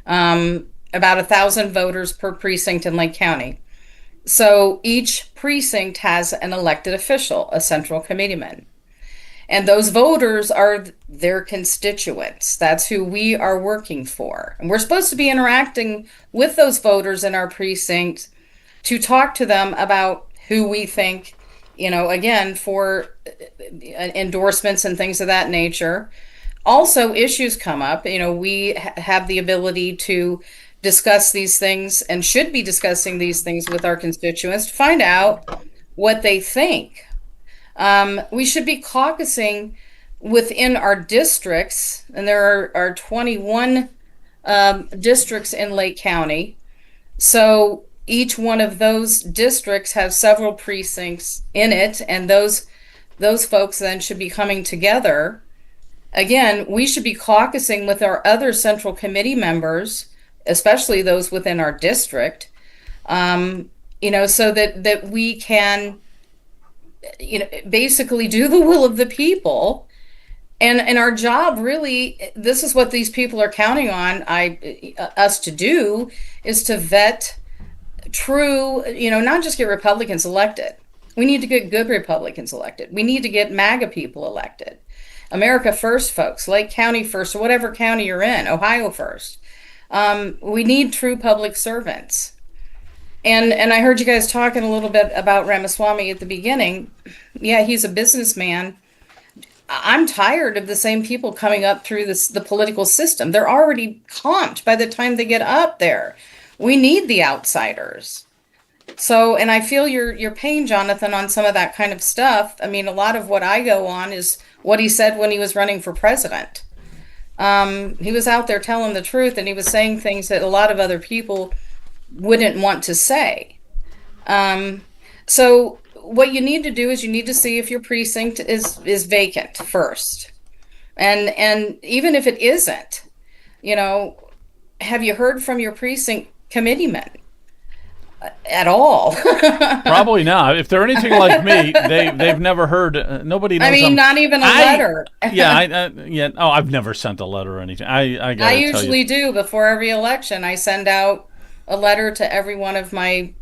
about 1,000 voters per precinct in Lake County. So each precinct has an elected official, a central committeeman. And those voters are their constituents. That's who we are working for. And we're supposed to be interacting with those voters in our precincts to talk to them about who we think, again, for endorsements and things of that nature. Also, issues come up. We have the ability to discuss these things and should be discussing these things with our constituents to find out what they think. We should be caucusing within our districts, and there are 21 districts in Lake County. So each one of those districts have several precincts in it, and those folks then should be coming together. Again, we should be caucusing with our other central committee members, especially those within our district, so that we can basically do the will of the people. And our job, really, this is what these people are counting on us to do, is to vet true, not just get Republicans elected. We need to get good Republicans elected. We need to get MAGA people elected. America first, folks, Lake County first, or whatever county you're in, Ohio first. We need true public servants. And I heard you guys talking a little bit about Ramaswamy at the beginning. Yeah, he's a businessman. I'm tired of the same people coming up through the political system. They're already comped by the time they get up there. We need the outsiders. So, and I feel your pain, Jonathan, on some of that kind of stuff. I mean, a lot of what I go on is what he said when he was running for president. He was out there telling the truth, and he was saying things that a lot of other people wouldn't want to say. So what you need to do is you need to see if your precinct is vacant first. And even if it isn't, have you heard from your precinct committeemen at all? Probably not. If they're anything like me, they've never heard. Nobody knows. I mean, not even a letter. I've never sent a letter or anything. I usually do before every election. I send out a letter to every one of my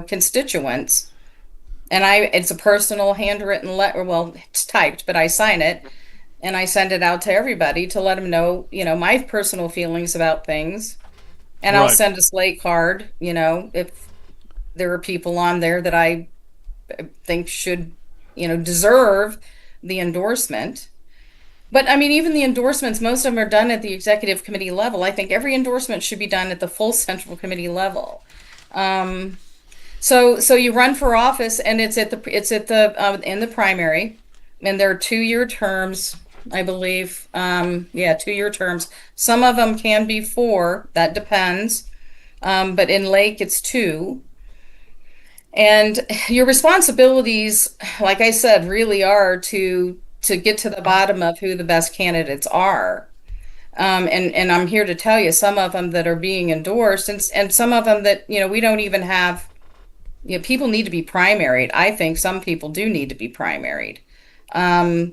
constituents, and it's a personal handwritten letter. Well, it's typed, but I sign it, and I send it out to everybody to let them know, my personal feelings about things. And I'll send a slate card, if there are people on there that I think should, deserve the endorsement. But I mean, even the endorsements, most of them are done at the executive committee level. I think every endorsement should be done at the full central committee level. So you run for office, and it's in the primary, and there are 2-year terms, I believe. 2-year terms. Some of them can be 4. That depends. But in Lake, it's 2. And your responsibilities, like I said, really are to get to the bottom of who the best candidates are. And I'm here to tell you some of them that are being endorsed, and some of them that, we don't even have. People need to be primaried. I think some people do need to be primaried. So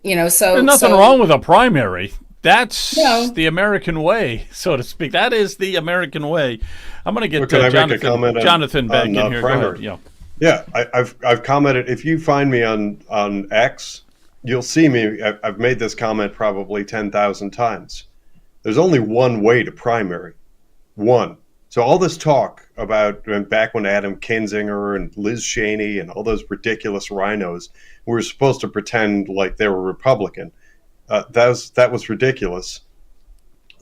there's nothing wrong with a primary. That's the American way, so to speak. That is the American way. I'm going to get Jonathan back in here. Go ahead. Yeah, I've commented. If you find me on X, you'll see me. I've made this comment probably 10,000 times. There's only one way to primary. One. So all this talk about back when Adam Kinzinger and Liz Cheney and all those ridiculous rhinos were supposed to pretend like they were Republican, that was ridiculous.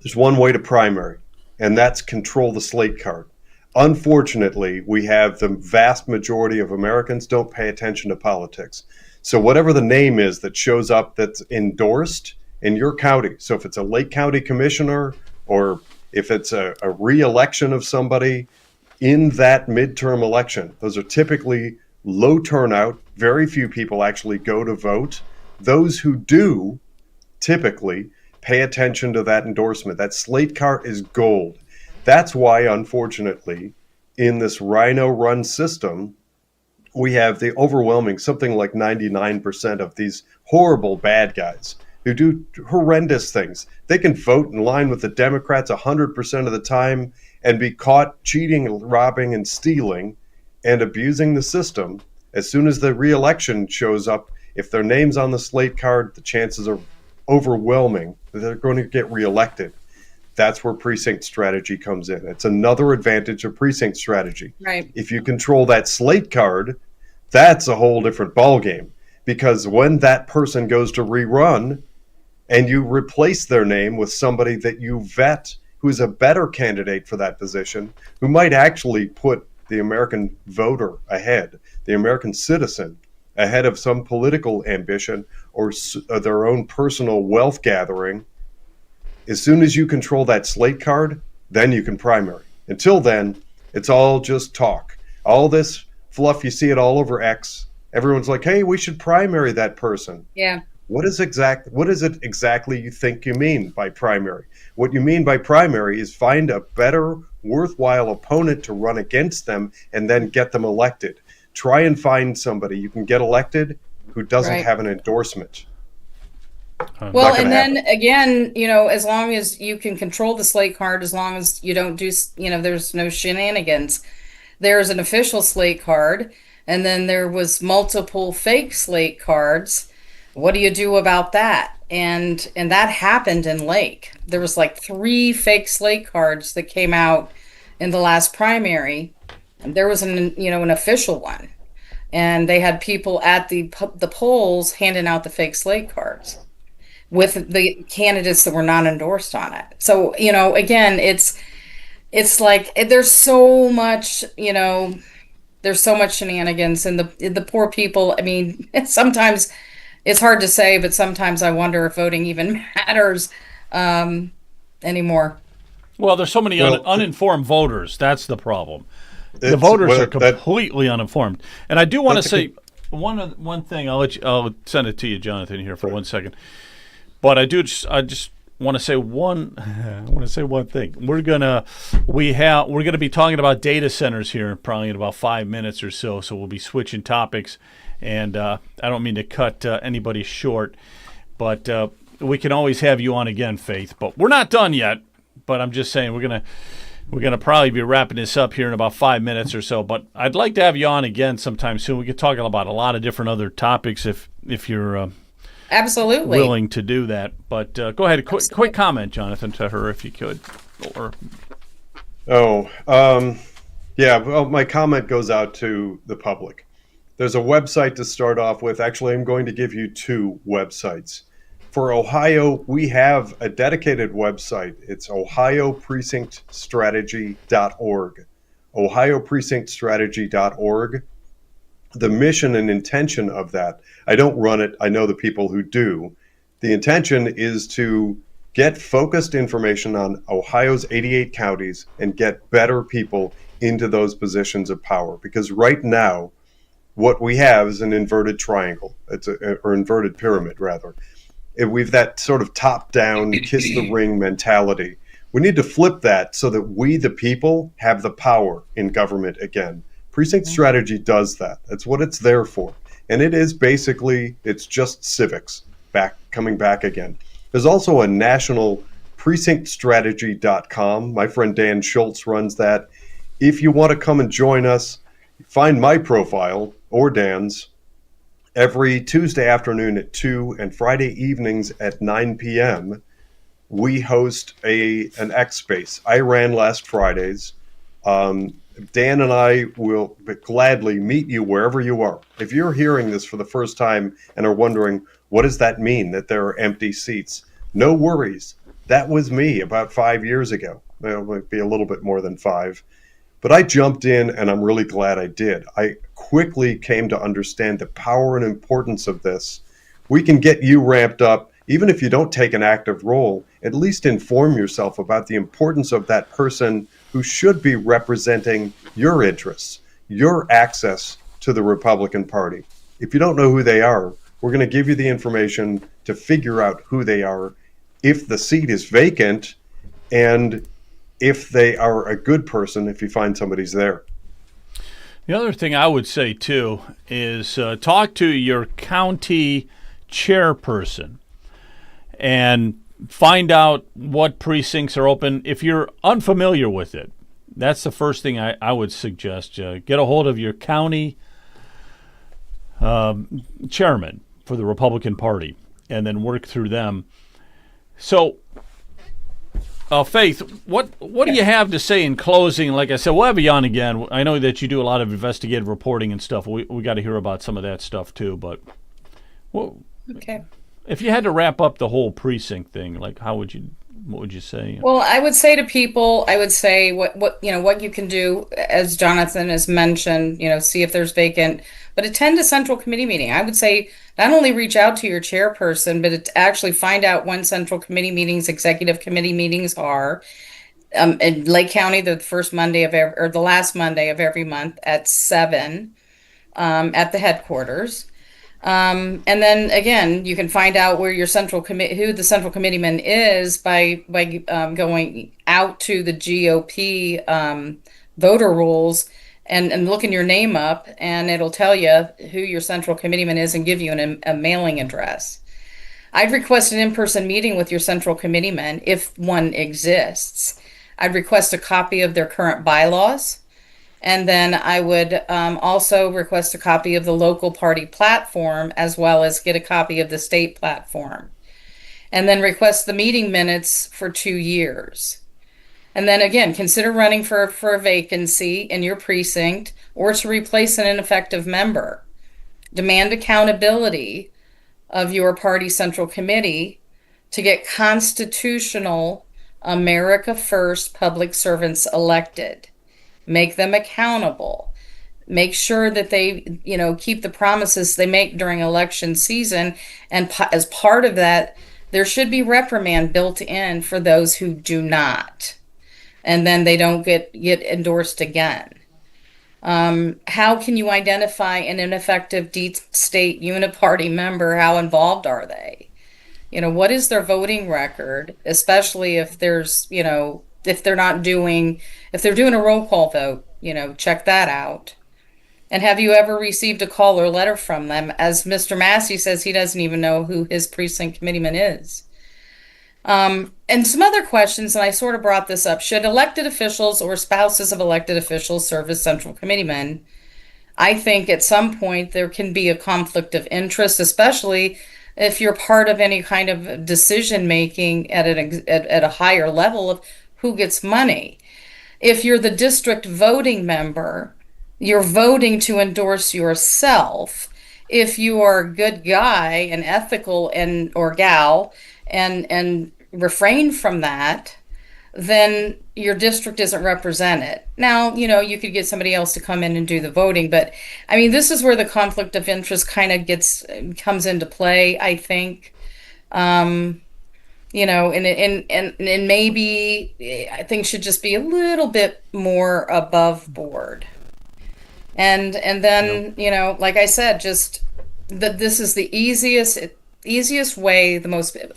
There's one way to primary, and that's control the slate card. Unfortunately, we have the vast majority of Americans don't pay attention to politics. So whatever the name is that shows up that's endorsed in your county, so if it's a Lake County commissioner or if it's a re-election of somebody, in that midterm election. Those are typically low turnout. Very few people actually go to vote. Those who do typically pay attention to that endorsement. That slate card is gold. That's why, unfortunately, in this Rhino run system, we have the overwhelming, something like 99% of these horrible bad guys who do horrendous things. They can vote in line with the Democrats 100% of the time and be caught cheating, robbing, and stealing and abusing the system. As soon as the re-election shows up, if their name's on the slate card, the chances are overwhelming that they're going to get reelected. That's where precinct strategy comes in. It's another advantage of precinct strategy. Right. If you control that slate card, that's a whole different ballgame, because when that person goes to rerun and you replace their name with somebody that you vet who's a better candidate for that position, who might actually put the American voter ahead, the American citizen ahead of some political ambition or their own personal wealth gathering, as soon as you control that slate card, then you can primary. Until then, it's all just talk. All this fluff, you see it all over X. Everyone's like, hey, we should primary that person. Yeah. What is it exactly you think you mean by primary? What you mean by primary is find a better, worthwhile opponent to run against them and then get them elected. Try and find somebody you can get elected who doesn't Right. have an endorsement. Well, and then again, as long as you can control the slate card, as long as you don't do, there's no shenanigans. There's an official slate card, and then there was multiple fake slate cards. What do you do about that? And that happened in Lake. There was like 3 fake slate cards that came out in the last primary. And there was an official one, and they had people at the polls handing out the fake slate cards with the candidates that were not endorsed on it. So, again, it's like there's so much, there's so much shenanigans, and the poor people. I mean, sometimes it's hard to say, but sometimes I wonder if voting even matters anymore. Well, there's so many uninformed voters. That's the problem. The It's- voters well, are completely uninformed. And I do want to say one thing. I'll send it to you, Jonathan, here for 1 second. But I just want to say one thing. We're gonna be talking about data centers here probably in about 5 minutes or so. So we'll be switching topics, and I don't mean to cut anybody short, but we can always have you on again, Faith. But we're not done yet. But I'm just saying we're gonna probably be wrapping this up here in about 5 minutes or so. But I'd like to have you on again sometime soon. We could talk about a lot of different other topics if you're Absolutely willing to do that. But go ahead, quick comment, Jonathan, to her if you could. Or yeah. Well, my comment goes out to the public. There's a website to start off with. Actually, I'm going to give you 2 websites. For Ohio, we have a dedicated website. It's ohioprecinctstrategy.org. ohioprecinctstrategy.org. The mission and intention of that, I don't run it, I know the people who do. The intention is to get focused information on Ohio's 88 counties and get better people into those positions of power. Because right now, what we have is an inverted triangle, or inverted pyramid, rather. We've that sort of top-down, kiss the ring mentality. We need to flip that so that we, the people, have the power in government again. Precinct strategy does that. That's what it's there for. And it is basically, it's just civics coming back again. There's also a national precinctstrategy.com. My friend Dan Schultz runs that. If you want to come and join us, find my profile or Dan's. Every Tuesday afternoon at 2 and Friday evenings at 9 p.m., we host an X Space. I ran last Fridays. Dan and I will gladly meet you wherever you are. If you're hearing this for the first time and are wondering, what does that mean, that there are empty seats? No worries. That was me about 5 years ago. It might be a little bit more than 5. But I jumped in, and I'm really glad I did. I quickly came to understand the power and importance of this. We can get you ramped up, even if you don't take an active role. At least inform yourself about the importance of that person who should be representing your interests, your access to the Republican Party. If you don't know who they are, we're going to give you the information to figure out who they are, if the seat is vacant, and if they are a good person, if you find somebody's there. The other thing I would say, too, is talk to your county chairperson and find out what precincts are open. If you're unfamiliar with it, that's the first thing I would suggest. Get a hold of your county chairman for the Republican Party and then work through them. So, Faith, what do you have to say in closing? Like I said, we'll have you on again. I know that you do a lot of investigative reporting and stuff. We got to hear about some of that stuff too. But Okay. if you had to wrap up the whole precinct thing, like what would you say? Well, I would say to people, I would say what you can do, as Jonathan has mentioned, see if there's vacant, but attend a central committee meeting. I would say not only reach out to your chairperson, but actually find out when central committee meetings, executive committee meetings are. In Lake County, the first Monday or the last Monday of every month at 7 at the headquarters. And then again, you can find out where who the central committeeman is by going out to the GOP voter rolls and looking your name up, and it'll tell you who your central committeeman is and give you a mailing address. I'd request an in-person meeting with your central committeeman if one exists. I'd request a copy of their current bylaws. And then I would also request a copy of the local party platform, as well as get a copy of the state platform. And then request the meeting minutes for 2 years. And then again, consider running for a vacancy in your precinct or to replace an ineffective member. Demand accountability of your party central committee to get constitutional America First public servants elected. Make them accountable. Make sure that they, keep the promises they make during election season. And as part of that, there should be reprimand built in for those who do not. And then they don't get endorsed again. How can you identify an ineffective deep state uniparty member? How involved are they? What is their voting record, especially if there's, if they're doing a roll call vote, check that out. And have you ever received a call or letter from them? As Mr. Massey says, he doesn't even know who his precinct committeeman is. And some other questions, and I sort of brought this up. Should elected officials or spouses of elected officials serve as central committeemen? I think at some point there can be a conflict of interest, especially if you're part of any kind of decision making at a higher level of who gets money. If you're the district voting member, you're voting to endorse yourself. If you are a good guy and ethical or gal and refrain from that, then your district isn't represented. Now, you could get somebody else to come in and do the voting, but I mean, this is where the conflict of interest kind of comes into play, I think. And maybe I think should just be a little bit more above board. And then, like I said, just that this is the easiest way,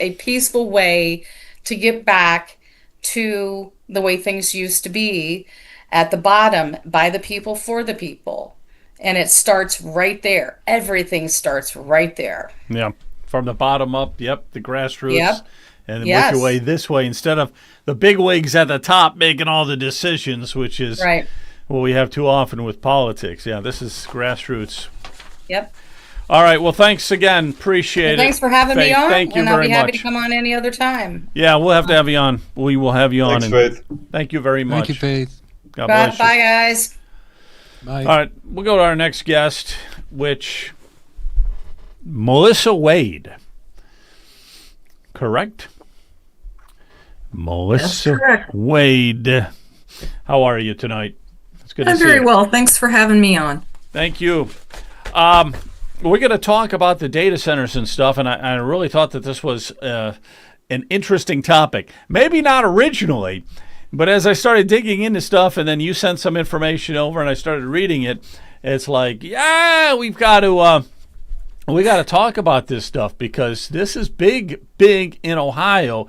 a peaceful way to get back to the way things used to be at the bottom, by the people, for the people. And it starts right there. Everything starts right there. Yeah. From the bottom up. Yep. The grassroots. Yep. And then work your way this way instead of the big wigs at the top making all the decisions, which is right. What we have too often with politics. Yeah, this is grassroots. Yep. All right. Well, thanks again. Appreciate it. Thanks for having me on. Thank you very much. And I'll be happy to come on any other time. Yeah, we'll have to have you on. We will have you on. Thanks, Faith. Thank you very much. Thank you, Faith. God bless you. Bye, guys. Bye. All right. We'll go to our next guest, which Melissa Wade. Correct? Melissa Wade. How are you tonight? It's good to see you. I'm very well. Thanks for having me on. Thank you. We're going to talk about the data centers and stuff, and I really thought that this was an interesting topic. Maybe not originally, But as I started digging into stuff, and then you sent some information over, and I started reading it, it's like, yeah, we got to talk about this stuff because this is big in Ohio.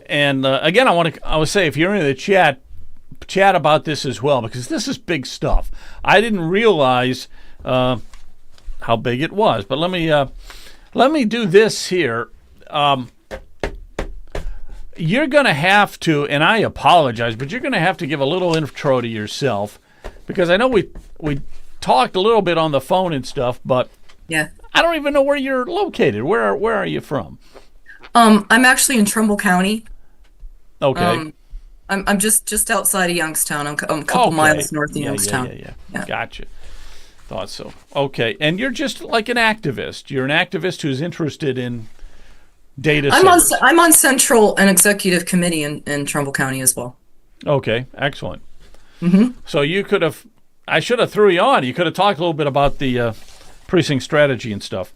And again, I would say if you're in the chat about this as well, because this is big stuff. I didn't realize how big it was, but let me do this here. You're going to have to, and I apologize, but you're going to have to give a little intro to yourself, because I know we talked a little bit on the phone and stuff, but Yeah. I don't even know where you're located. Where are you from? I'm actually in Trumbull County. Okay. I'm just outside of Youngstown. I'm a couple Okay. miles north of Yeah. Youngstown. Yeah. Gotcha. Thought so. Okay. And you're just like an activist. You're an activist who's interested in data centers. I'm on Central and Executive Committee in Trumbull County as well. Okay. Excellent. So I should have threw you on. You could have talked a little bit about the precinct strategy and stuff.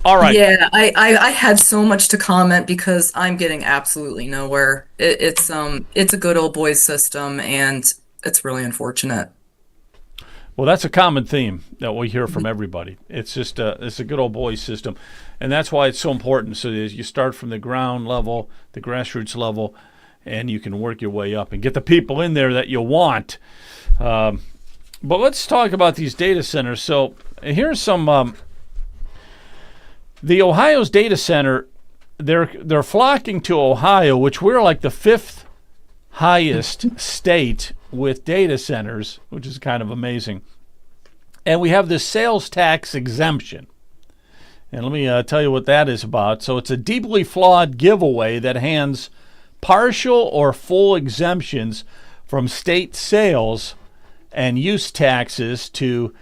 All right. Yeah, I had so much to comment because I'm getting absolutely nowhere. It's a good old boys system, and it's really unfortunate. Well, that's a common theme that we hear from everybody. It's just it's a good old boys system, and that's why it's so important. So that you start from the ground level, the grassroots level, and you can work your way up and get the people in there that you want. But let's talk about these data centers. So here's some. The Ohio's data center, they're flocking to Ohio, which we're like the fifth highest state with data centers, which is kind of amazing. And we have this sales tax exemption. And let me tell you what that is about. So it's a deeply flawed giveaway that hands partial or full exemptions from state sales and use taxes to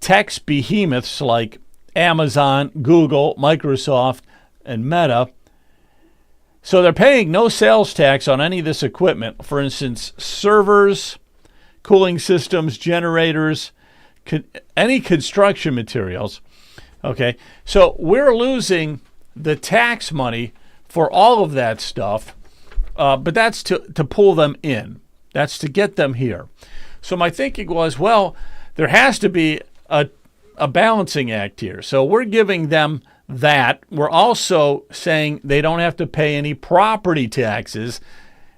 tech behemoths like Amazon, Google, Microsoft, and Meta. So they're paying no sales tax on any of this equipment. For instance, servers, cooling systems, generators, any construction materials. Okay, so we're losing the tax money for all of that stuff, but that's to pull them in. That's to get them here. So my thinking was, well, there has to be a balancing act here. So we're giving them that. We're also saying they don't have to pay any property taxes.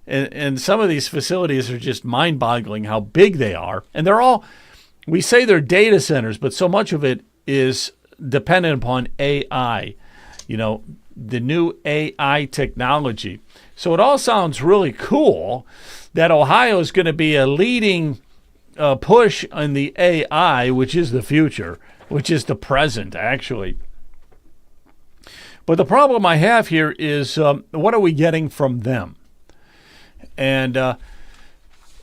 And some of these facilities are just mind-boggling how big they are. And they're all, we say they're data centers, but so much of it is dependent upon AI, the new AI technology. So it all sounds really cool that Ohio is going to be a leading push in the AI, which is the future, which is the present, actually. But the problem I have here is what are we getting from them? And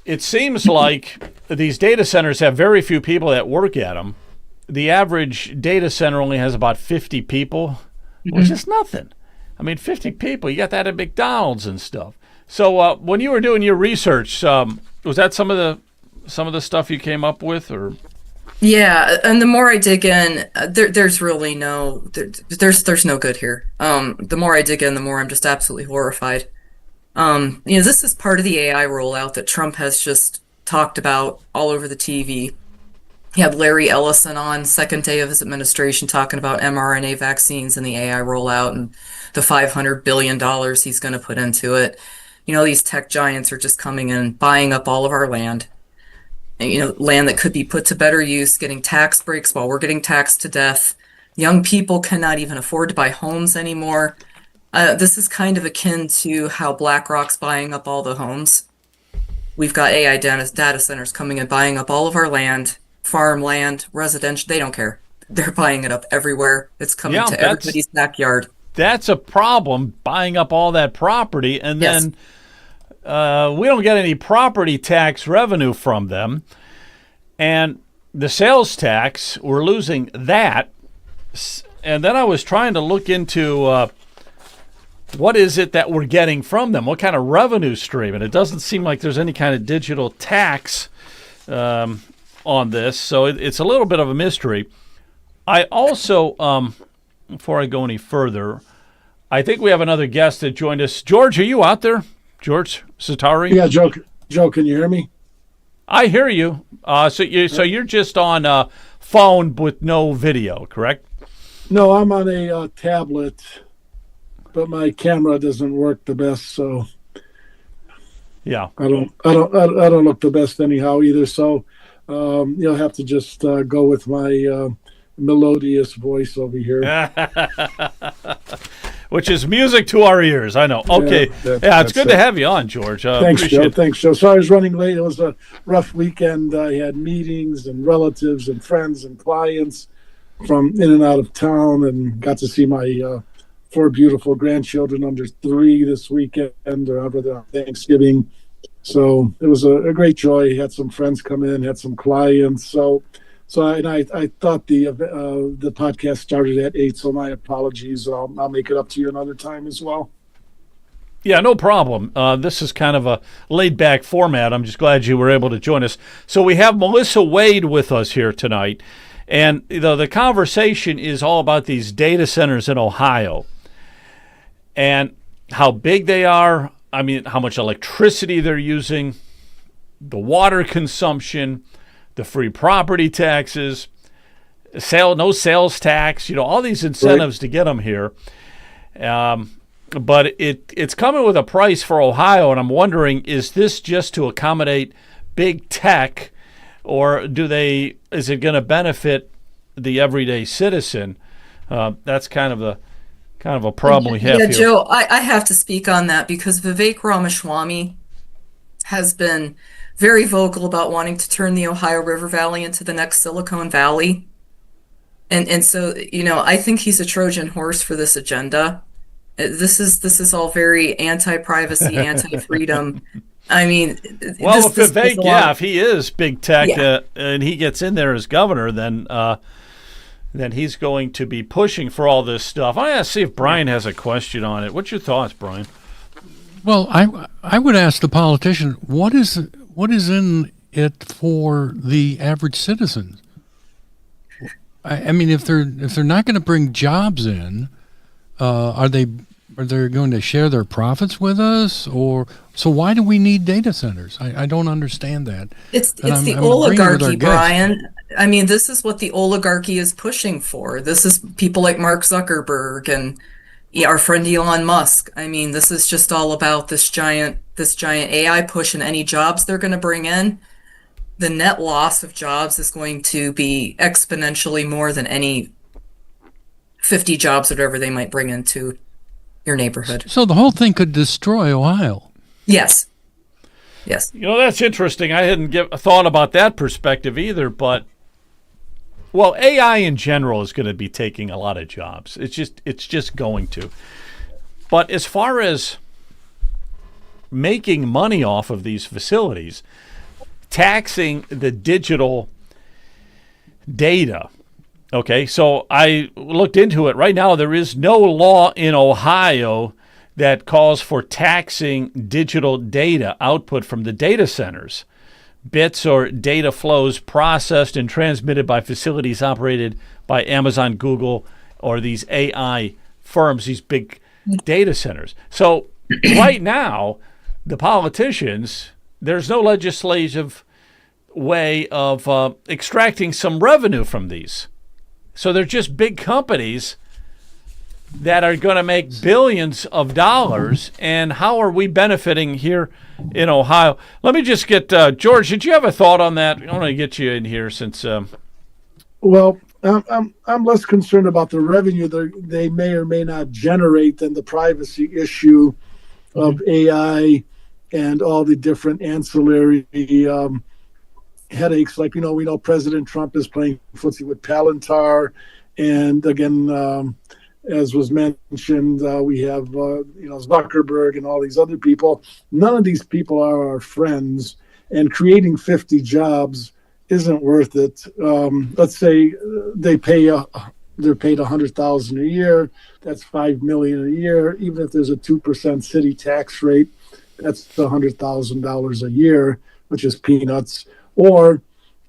it seems like these data centers have very few people that work at them. The average data center only has about 50 people, which is nothing. I mean, 50 people, you got that at McDonald's and stuff. So when you were doing your research, was that some of the stuff you came up with, or? Yeah, and the more I dig in, there's really there's no good here. The more I dig in, the more I'm just absolutely horrified. This is part of the AI rollout that Trump has just talked about all over the TV. He had Larry Ellison on second day of his administration talking about mRNA vaccines and the AI rollout and the $500 billion he's going to put into it. These tech giants are just coming in and buying up all of our land. Land that could be put to better use, getting tax breaks while we're getting taxed to death. Young people cannot even afford to buy homes anymore. This is kind of akin to how BlackRock's buying up all the homes. We've got AI data centers coming and buying up all of our land, farmland, residential. They don't care. They're buying it up everywhere. It's coming to everybody's backyard. That's a problem, buying up all that property, and then we don't get any property tax revenue from them. And the sales tax, we're losing that. And then I was trying to look into what is it that we're getting from them? What kind of revenue stream? And it doesn't seem like there's any kind of digital tax on this. So it's a little bit of a mystery. I also, before I go any further, I think we have another guest that joined us. George, are you out there? George? Satari? Yeah, Joe, can you hear me? I hear you. So you're just on phone with no video, correct? No, I'm on a tablet, but my camera doesn't work the best, so Yeah. I don't look the best anyhow either. So you'll have to just go with my melodious voice over here. Which is music to our ears. I know. Okay. It's good to have you on, George. Thanks, appreciate Joe. it. Thanks, Joe. Sorry I was running late. It was a rough weekend. I had meetings and relatives and friends and clients from in and out of town, and got to see my 4 beautiful grandchildren under 3 this weekend or over the Thanksgiving. So it was a great joy. Had some friends come in, had some clients. So I thought the podcast started at 8, so my apologies. I'll make it up to you another time as well. Yeah, no problem. This is kind of a laid-back format. I'm just glad you were able to join us. So we have Melissa Wade with us here tonight, and the conversation is all about these data centers in Ohio and how big they are. I mean, how much electricity they're using, the water consumption, the free property taxes, no sales tax, all these incentives to get them here. But it's coming with a price for Ohio, and I'm wondering, is this just to accommodate big tech, or is it going to benefit the everyday citizen? That's kind of a problem we have here. Joe, I have to speak on that because Vivek Ramaswamy has been very vocal about wanting to turn the Ohio River Valley into the next Silicon Valley. And so, I think he's a Trojan horse for this agenda. This is all very anti-privacy, anti-freedom. I mean, well, Vivek, if he is big tech and he gets in there as governor, then he's going to be pushing for all this stuff. I gotta see if Brian has a question on it. What's your thoughts, Brian? Well, I would ask the politician, what is in it for the average citizen? I mean, if they're not going to bring jobs in, are they going to share their profits with us, or so why do we need data centers? I don't understand that. It's the oligarchy, Brian. I mean, this is what the oligarchy is pushing for. This is people like Mark Zuckerberg and our friend Elon Musk. I mean, this is just all about this giant AI push, and any jobs they're going to bring in. The net loss of jobs is going to be exponentially more than any 50 jobs, whatever they might bring into your neighborhood. So the whole thing could destroy Ohio. Yes. That's interesting. I hadn't thought about that perspective either, but AI in general is going to be taking a lot of jobs. It's just going to. But as far as making money off of these facilities, taxing the digital data. Okay, so I looked into it. Right now, there is no law in Ohio that calls for taxing digital data output from the data centers. Bits or data flows processed and transmitted by facilities operated by Amazon, Google, or these AI firms, these big data centers. So right now, the politicians, there's no legislative way of extracting some revenue from these. So they're just big companies that are going to make billions of dollars. And how are we benefiting here in Ohio? Let me just get George. Did you have a thought on that? I want to get you in here since. Well, I'm less concerned about the revenue they may or may not generate than the privacy issue of AI and all the different ancillary headaches. Like, we know President Trump is playing footsie with Palantir, and again, as was mentioned, we have Zuckerberg and all these other people. None of these people are our friends, and creating 50 jobs isn't worth it. Let's say they're paid $100,000 a year. That's $5 million a year. Even if there's a 2% city tax rate, that's $100,000 a year, which is peanuts. Or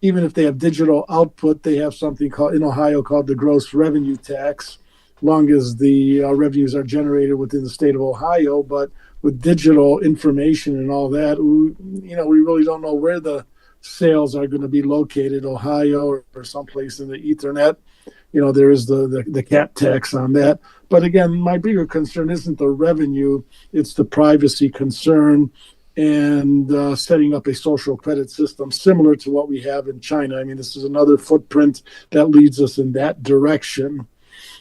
even if they have digital output, they have something in Ohio called the gross revenue tax, long as the revenues are generated within the state of Ohio. But with digital information and all that, we really don't know where the sales are going to be located, Ohio or someplace in the Ethernet. There is the cap tax on that. But again, my bigger concern isn't the revenue, it's the privacy concern and setting up a social credit system similar to what we have in China. I mean, this is another footprint that leads us in that direction.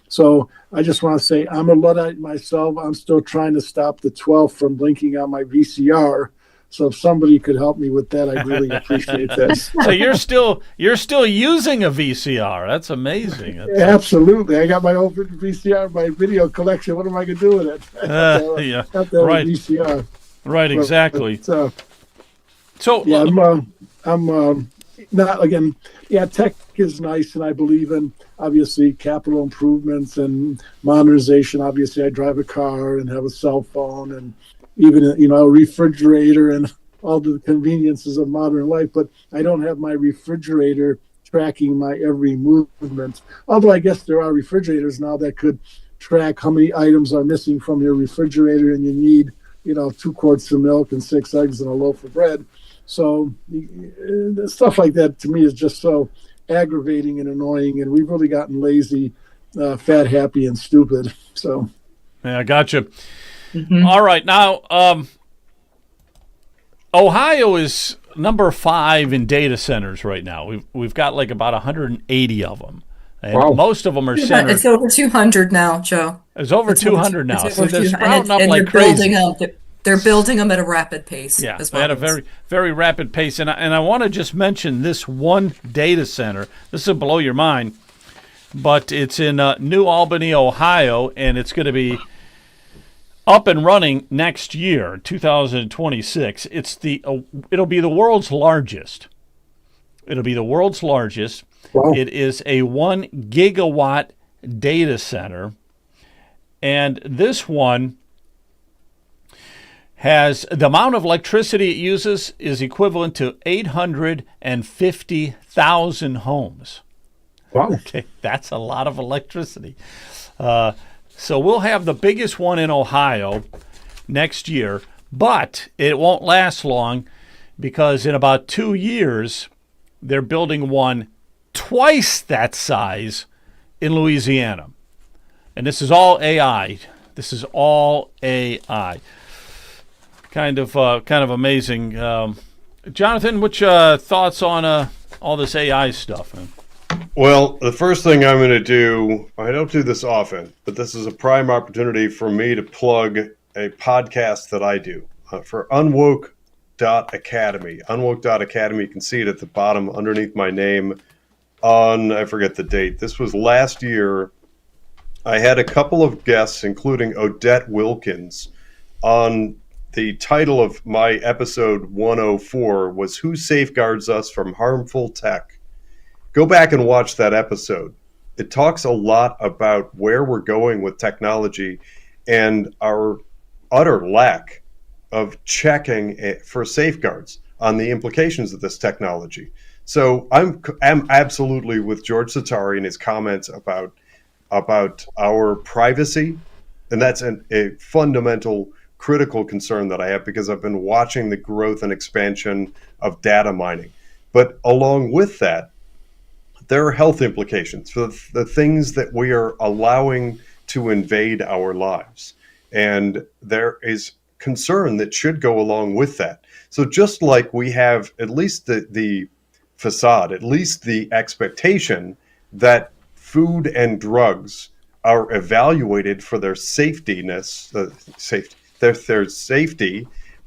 So I just want to say I'm a Luddite myself. I'm still trying to stop the 12 from blinking on my VCR. So if somebody could help me with that, I'd really appreciate that. So you're still using a VCR. That's amazing. Absolutely. I got my own VCR, my video collection. What am I going to do with it? Yeah, right. VCR. Right, exactly. So yeah, I'm not, again, yeah, tech is nice, and I believe in, obviously, capital improvements and modernization. Obviously, I drive a car and have a cell phone and even, a refrigerator and all the conveniences of modern life, but I don't have my refrigerator tracking my every movement. Although I guess there are refrigerators now that could track how many items are missing from your refrigerator and you need, 2 quarts of milk and 6 eggs and a loaf of bread. So stuff like that to me is just so aggravating and annoying, and we've really gotten lazy, fat, happy, and stupid. So yeah, I gotcha. Mm-hmm. All right, now Ohio is number 5 in data centers right now. We've got like about 180 of them, and wow. Most of them are centered. It's over 200 now, Joe. It's over 200 now. So they're sprouting up like crazy. They're building them at a rapid pace. Yeah, at a very, very rapid pace. And I want to just mention this one data center. This will blow your mind, but it's in New Albany, Ohio, and it's going to be up and running next year, 2026. It'll be the world's largest. It'll be the world's largest. Wow. It is a 1 gigawatt data center, and this one has the amount of electricity it uses is equivalent to 850,000 homes. Wow. Okay, that's a lot of electricity. So we'll have the biggest one in Ohio next year, but it won't last long because in about 2 years, they're building one twice that size in Louisiana. And this is all AI. This is all AI. Kind of amazing. Jonathan, what's your thoughts on all this AI stuff? Man? Well, the first thing I'm going to do, I don't do this often, but this is a prime opportunity for me to plug a podcast that I do for Unwoke.Academy. Unwoke.Academy, you can see it at the bottom underneath my name on, I forget the date. This was last year. I had a couple of guests, including Odette Wilkins, on. The title of my episode 104 was Who Safeguards Us from Harmful Tech? Go back and watch that episode. It talks a lot about where we're going with technology and our utter lack of checking for safeguards on the implications of this technology. So I'm absolutely with George Satari and his comments about our privacy, and that's a fundamental critical concern that I have because I've been watching the growth and expansion of data mining. But along with that, there are health implications for the things that we are allowing to invade our lives. And there is concern that should go along with that. So just like we have at least the facade, at least the expectation that food and drugs are evaluated for their their safety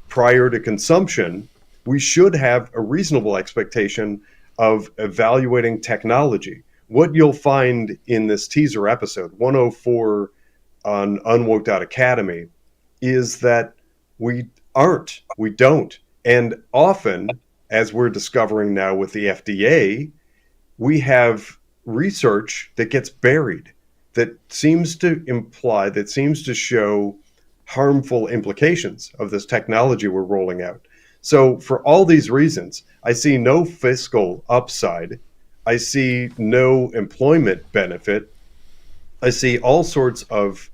prior to consumption, we should have a reasonable expectation of evaluating technology. What you'll find in this teaser episode, 104 on Unwoke.Academy, is that we don't. And often, as we're discovering now with the FDA, we have research that gets buried, that seems to imply, that seems to show harmful implications of this technology we're rolling out. So for all these reasons, I see no fiscal upside. I see no employment benefit. I see all sorts of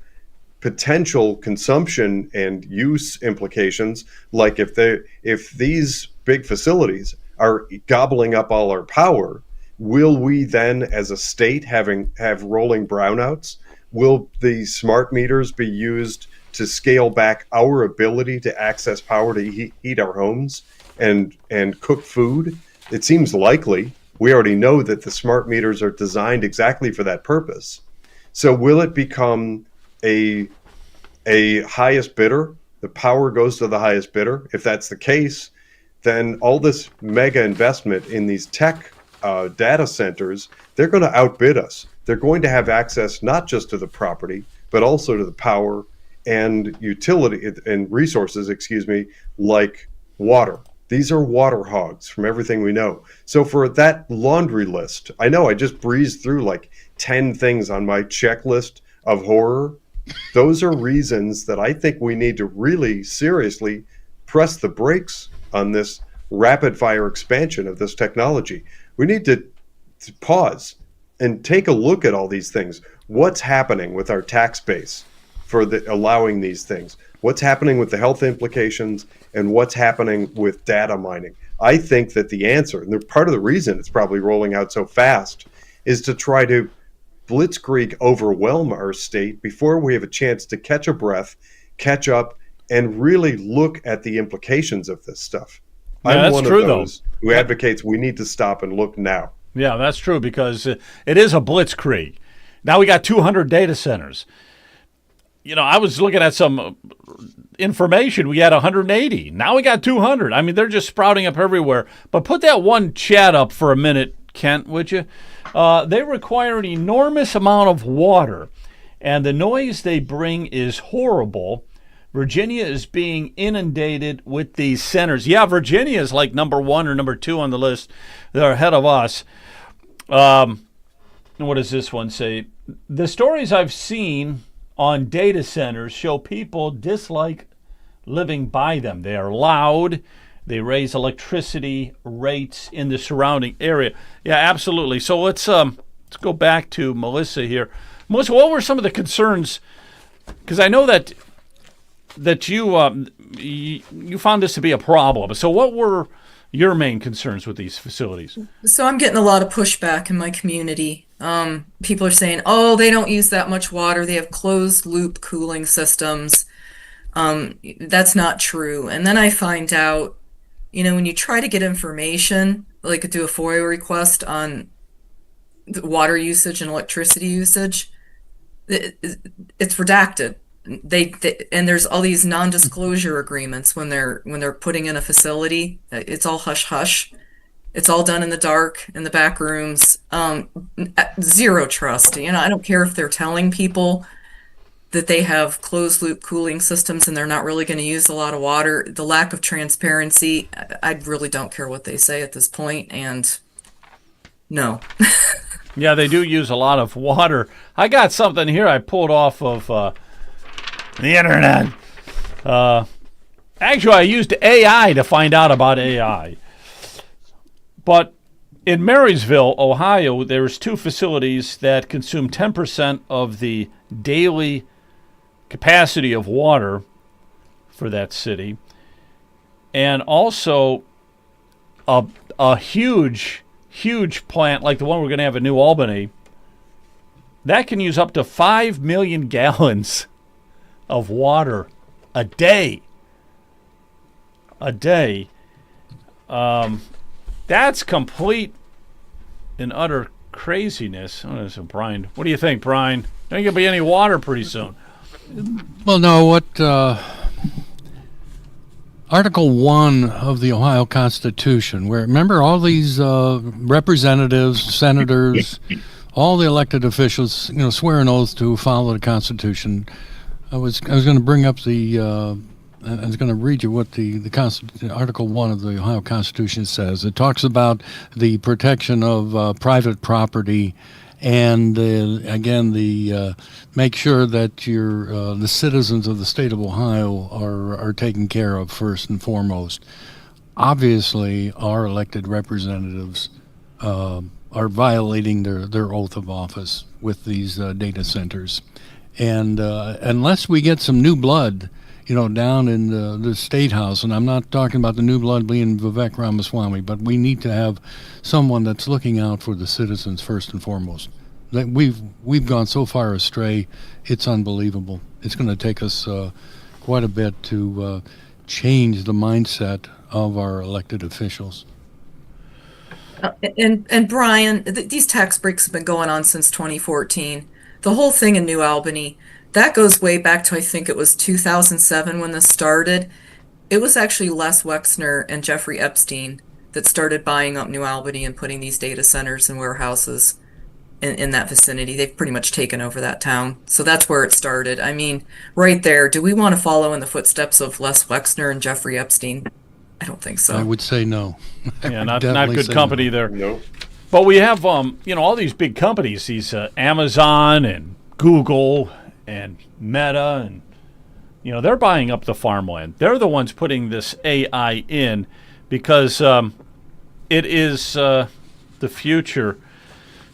potential consumption and use implications, like if these big facilities are gobbling up all our power, will we then, as a state, have rolling brownouts? Will the smart meters be used to scale back our ability to access power to heat our homes and cook food? It seems likely. We already know that the smart meters are designed exactly for that purpose. So will it become a highest bidder? The power goes to the highest bidder. If that's the case, then all this mega investment in these tech data centers, they're going to outbid us. They're going to have access not just to the property, but also to the power and utility and resources, like water. These are water hogs from everything we know. So for that laundry list, I know I just breezed through like 10 things on my checklist of horror. Those are reasons that I think we need to really seriously press the brakes on this rapid fire expansion of this technology. We need to pause and take a look at all these things. What's happening with our tax base for allowing these things? What's happening with the health implications, and what's happening with data mining? I think that the answer, and part of the reason it's probably rolling out so fast, is to try to blitzkrieg overwhelm our state before we have a chance to catch a breath, catch up, and really look at the implications of this stuff. Yeah, I'm that's one true, of those though. who advocates we need to stop and look now. Yeah, that's true, because it is a blitzkrieg. Now we got 200 data centers. You know, I was looking at some information. We had 180. Now we got 200. I mean, they're just sprouting up everywhere. But put that one chat up for a minute, Kent, would you? They require an enormous amount of water, and the noise they bring is horrible. Virginia is being inundated with these centers. Yeah, Virginia is like number 1 or number 2 on the list. They're ahead of us. What does this one say? The stories I've seen on data centers show people dislike living by them. They are loud. They raise electricity rates in the surrounding area. Yeah, absolutely. So let's go back to Melissa here. Melissa, what were some of the concerns? Because I know that you found this to be a problem. So what were your main concerns with these facilities? So I'm getting a lot of pushback in my community. People are saying, oh, they don't use that much water. They have closed loop cooling systems. That's not true. And then I find out, when you try to get information, like do a FOIA request on the water usage and electricity usage, it's redacted. And there's all these non-disclosure agreements when they're putting in a facility. It's all hush hush. It's all done in the dark, in the back rooms. Zero trust. I don't care if they're telling people that they have closed loop cooling systems and they're not really going to use a lot of water. The lack of transparency, I really don't care what they say at this point. And no. Yeah, they do use a lot of water. I got something here I pulled off of the internet. Actually, I used AI to find out about AI. But in Marysville, Ohio, there's 2 facilities that consume 10% of the daily capacity of water for that city. And also a huge plant like the one we're going to have in New Albany that can use up to 5 million gallons of water a day. That's complete and utter craziness. Oh, so Brian, what do you think, Brian? There ain't gonna be any water pretty soon. Well, no, what Article 1 of the Ohio Constitution, where remember all these representatives, senators, all the elected officials, swear an oath to follow the Constitution. I was going to bring up I was going to read you what the Article 1 of the Ohio Constitution says. It talks about the protection of private property, and again, make sure that the citizens of the state of Ohio are taken care of first and foremost. Obviously, our elected representatives are violating their oath of office with these data centers. And unless we get some new blood, down in the State House, and I'm not talking about the new blood being Vivek Ramaswamy, but we need to have someone that's looking out for the citizens first and foremost. That we've gone so far astray, it's unbelievable. It's going to take us quite a bit to change the mindset of our elected officials. And Brian, these tax breaks have been going on since 2014. The whole thing in New Albany, that goes way back to, I think it was 2007 when this started. It was actually Les Wexner and Jeffrey Epstein that started buying up New Albany and putting these data centers and warehouses in that vicinity. They've pretty much taken over that town. So that's where it started. I mean, right there, do we want to follow in the footsteps of Les Wexner and Jeffrey Epstein? I don't think so. I would say no. Yeah, not good company there. No. But we have, all these big companies, these Amazon and Google and Meta, and, they're buying up the farmland. They're the ones putting this AI in because it is the future.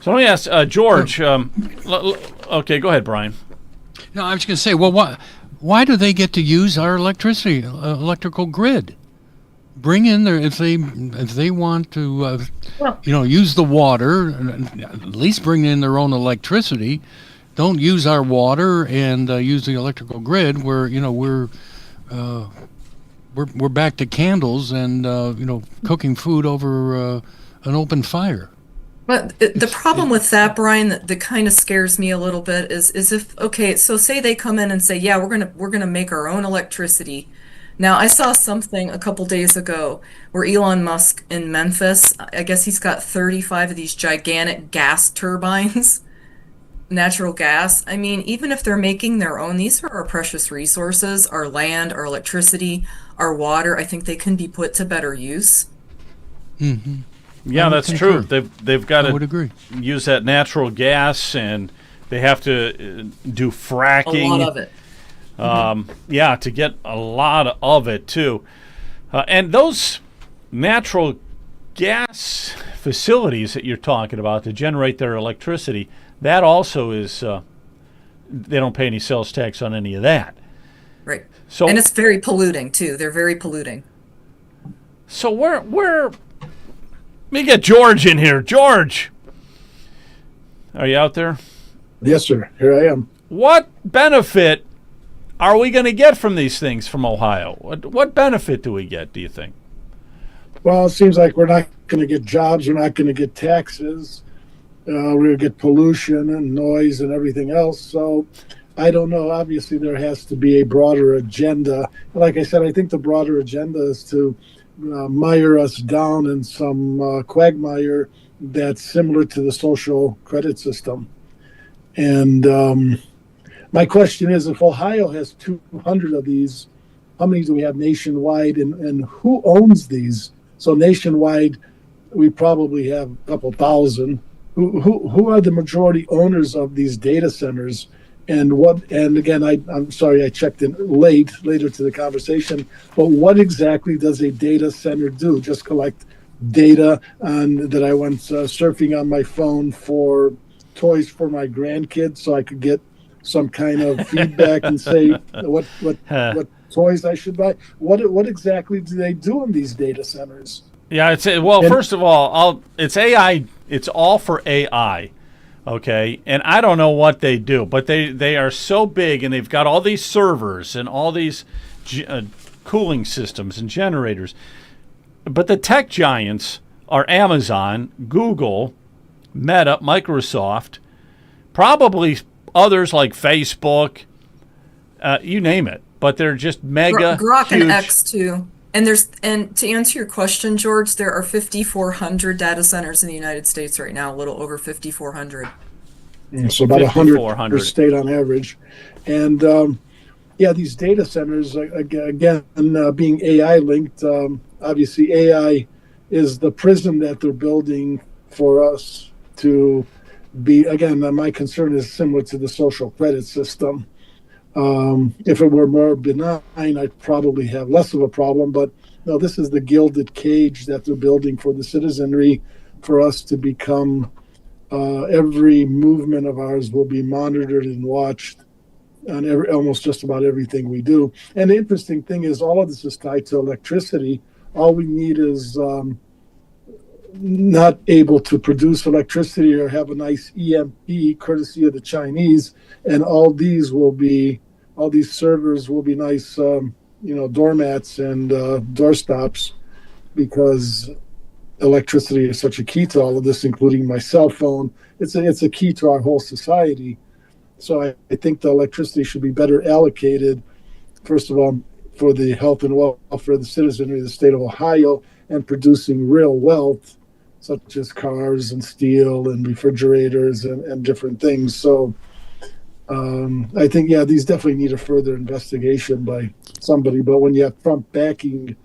So let me ask George. Okay, go ahead, Brian. No, I was going to say, well, why do they get to use our electrical grid? Bring in their if they want to use the water, at least bring in their own electricity. Don't use our water and use the electrical grid where we're back to candles and cooking food over an open fire. But the problem with that, Brian, that kind of scares me a little bit is if, okay, so say they come in and say, yeah, we're gonna make our own electricity. Now, I saw something a couple days ago where Elon Musk in Memphis, I guess he's got 35 of these gigantic gas turbines, natural gas. I mean, even if they're making their own, these are our precious resources, our land, our electricity, our water. I think they can be put to better use. Mm-hmm. Yeah, that's true. They've got I would agree. Use that natural gas, and they have to do fracking. A lot of it. Yeah, to get a lot of it too. And those natural gas facilities that you're talking about to generate their electricity, that also is they don't pay any sales tax on any of that. Right. So, and it's very polluting too. They're very polluting. So we're let me get George in here. George, are you out there? Yes, sir. Here I am. What benefit are we going to get from these things from Ohio? What benefit do we get, do you think? Well, it seems like we're not going to get jobs. We're not going to get taxes. We're going to get pollution and noise and everything else. So I don't know. Obviously, there has to be a broader agenda. Like I said, I think the broader agenda is to mire us down in some quagmire that's similar to the social credit system. And my question is, if Ohio has 200 of these, how many do we have nationwide, and who owns these? So nationwide, we probably have a couple thousand. Who are the majority owners of these data centers? And again, I'm sorry, I checked in later to the conversation, but what exactly does a data center do? Just collect data that I went surfing on my phone for toys for my grandkids so I could get some kind of feedback and say what toys I should buy. What exactly do they do in these data centers? Yeah, first of all, it's AI. It's all for AI. Okay, and I don't know what they do, but they are so big, and they've got all these servers and all these cooling systems and generators. But the tech giants are Amazon, Google, Meta, Microsoft, probably others like Facebook, you name it. But they're just mega Grok huge. And X too. And to answer your question, George, there are 5,400 data centers in the United States right now, a little over 5,400. So about 100 per state on average. And these data centers, again, being AI linked, obviously AI is the prison that they're building for us to be. Again, my concern is similar to the social credit system. If it were more benign, I'd probably have less of a problem. But no, this is the gilded cage that they're building for the citizenry, for us to become. Every movement of ours will be monitored and watched on almost just about everything we do. And the interesting thing is, all of this is tied to electricity. All we need is not able to produce electricity or have a nice EMP courtesy of the Chinese, and all these servers will be nice, doormats and doorstops, because electricity is such a key to all of this, including my cell phone. It's a key to our whole society. So I think the electricity should be better allocated, first of all, for the health and welfare of the citizenry of the state of Ohio, and producing real wealth, such as cars and steel and refrigerators and different things. So I think, these definitely need a further investigation by somebody. But when you have Trump backing